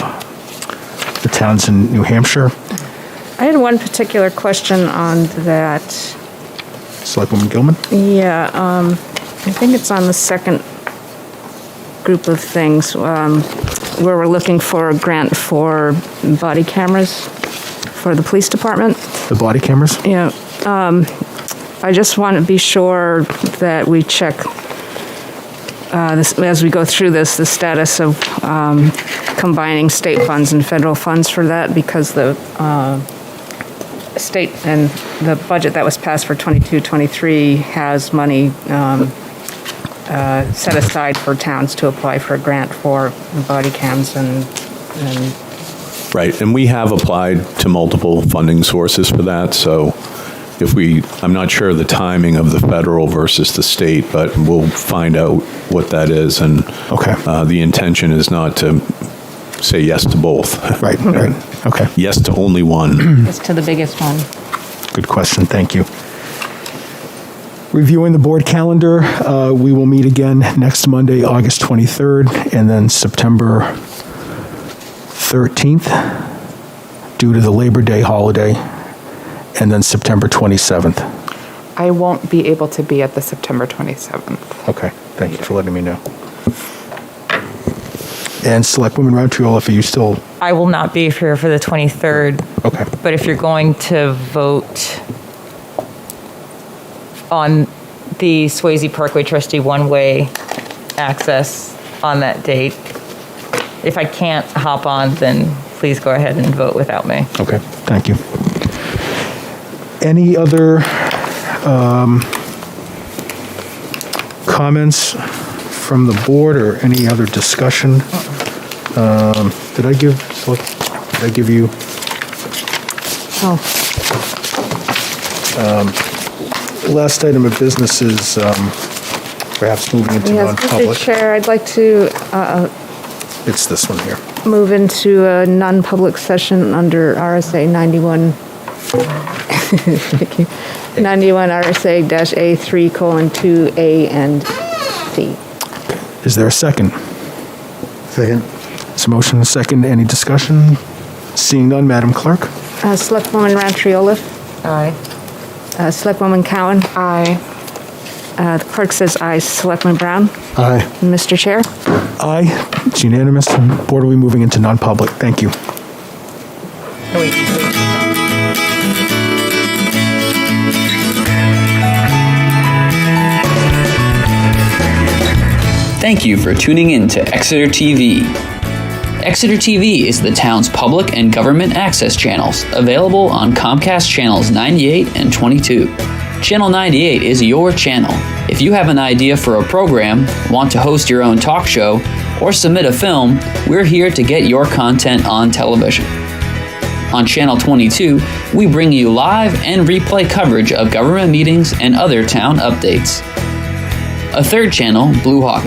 the towns in New Hampshire. I had one particular question on that. Selectwoman Gilman? Yeah, I think it's on the second group of things where we're looking for a grant for body cameras for the police department. The body cameras? Yeah. I just want to be sure that we check this, as we go through this, the status of combining state funds and federal funds for that, because the state and the budget that was passed for 22-23 has money set aside for towns to apply for a grant for body cams and Right, and we have applied to multiple funding sources for that, so I'm not sure the timing of the federal versus the state, but we'll find out what that is, and the intention is not to say yes to both. Right. Okay. Yes to only one. Yes to the biggest one. Good question, thank you. Reviewing the board calendar, we will meet again next Monday, August 23rd, and then September 13th, due to the Labor Day holiday, and then September 27th. I won't be able to be at the September 27th. Okay, thank you for letting me know. And Selectwoman Roundtree-Olaf, are you still? I will not be here for the 23rd. Okay. But if you're going to vote on the Swayze Parkway Trustee one-way access on that date, if I can't hop on, then please go ahead and vote without me. Okay, thank you. Any other comments from the board or any other discussion? Did I give you? Oh. Last item of business is perhaps moving into Yes, non-public. Mr. Chair, I'd like to It's this one here. move into a non-public session under RSA 91. Thank you. 91 RSA-A3:2A and C. Is there a second? Second. There's a motion and a second. Any discussion? Seeing none, Madam Clerk? Selectwoman Roundtree-Olaf. Aye. Selectwoman Cowan. Aye. The clerk says aye. Selectman Brown. Aye. Mr. Chair. Aye. It's unanimous. Board will be moving into non-public. Thank you. Thank you for tuning in to Exeter TV. Exeter TV is the town's public and government access channels, available on Comcast channels 98 and 22. Channel 98 is your channel. If you have an idea for a program, want to host your own talk show, or submit a film, we're here to get your content on television. On Channel 22, we bring you live and replay coverage of government meetings and other town updates. A third channel, Blue Hawk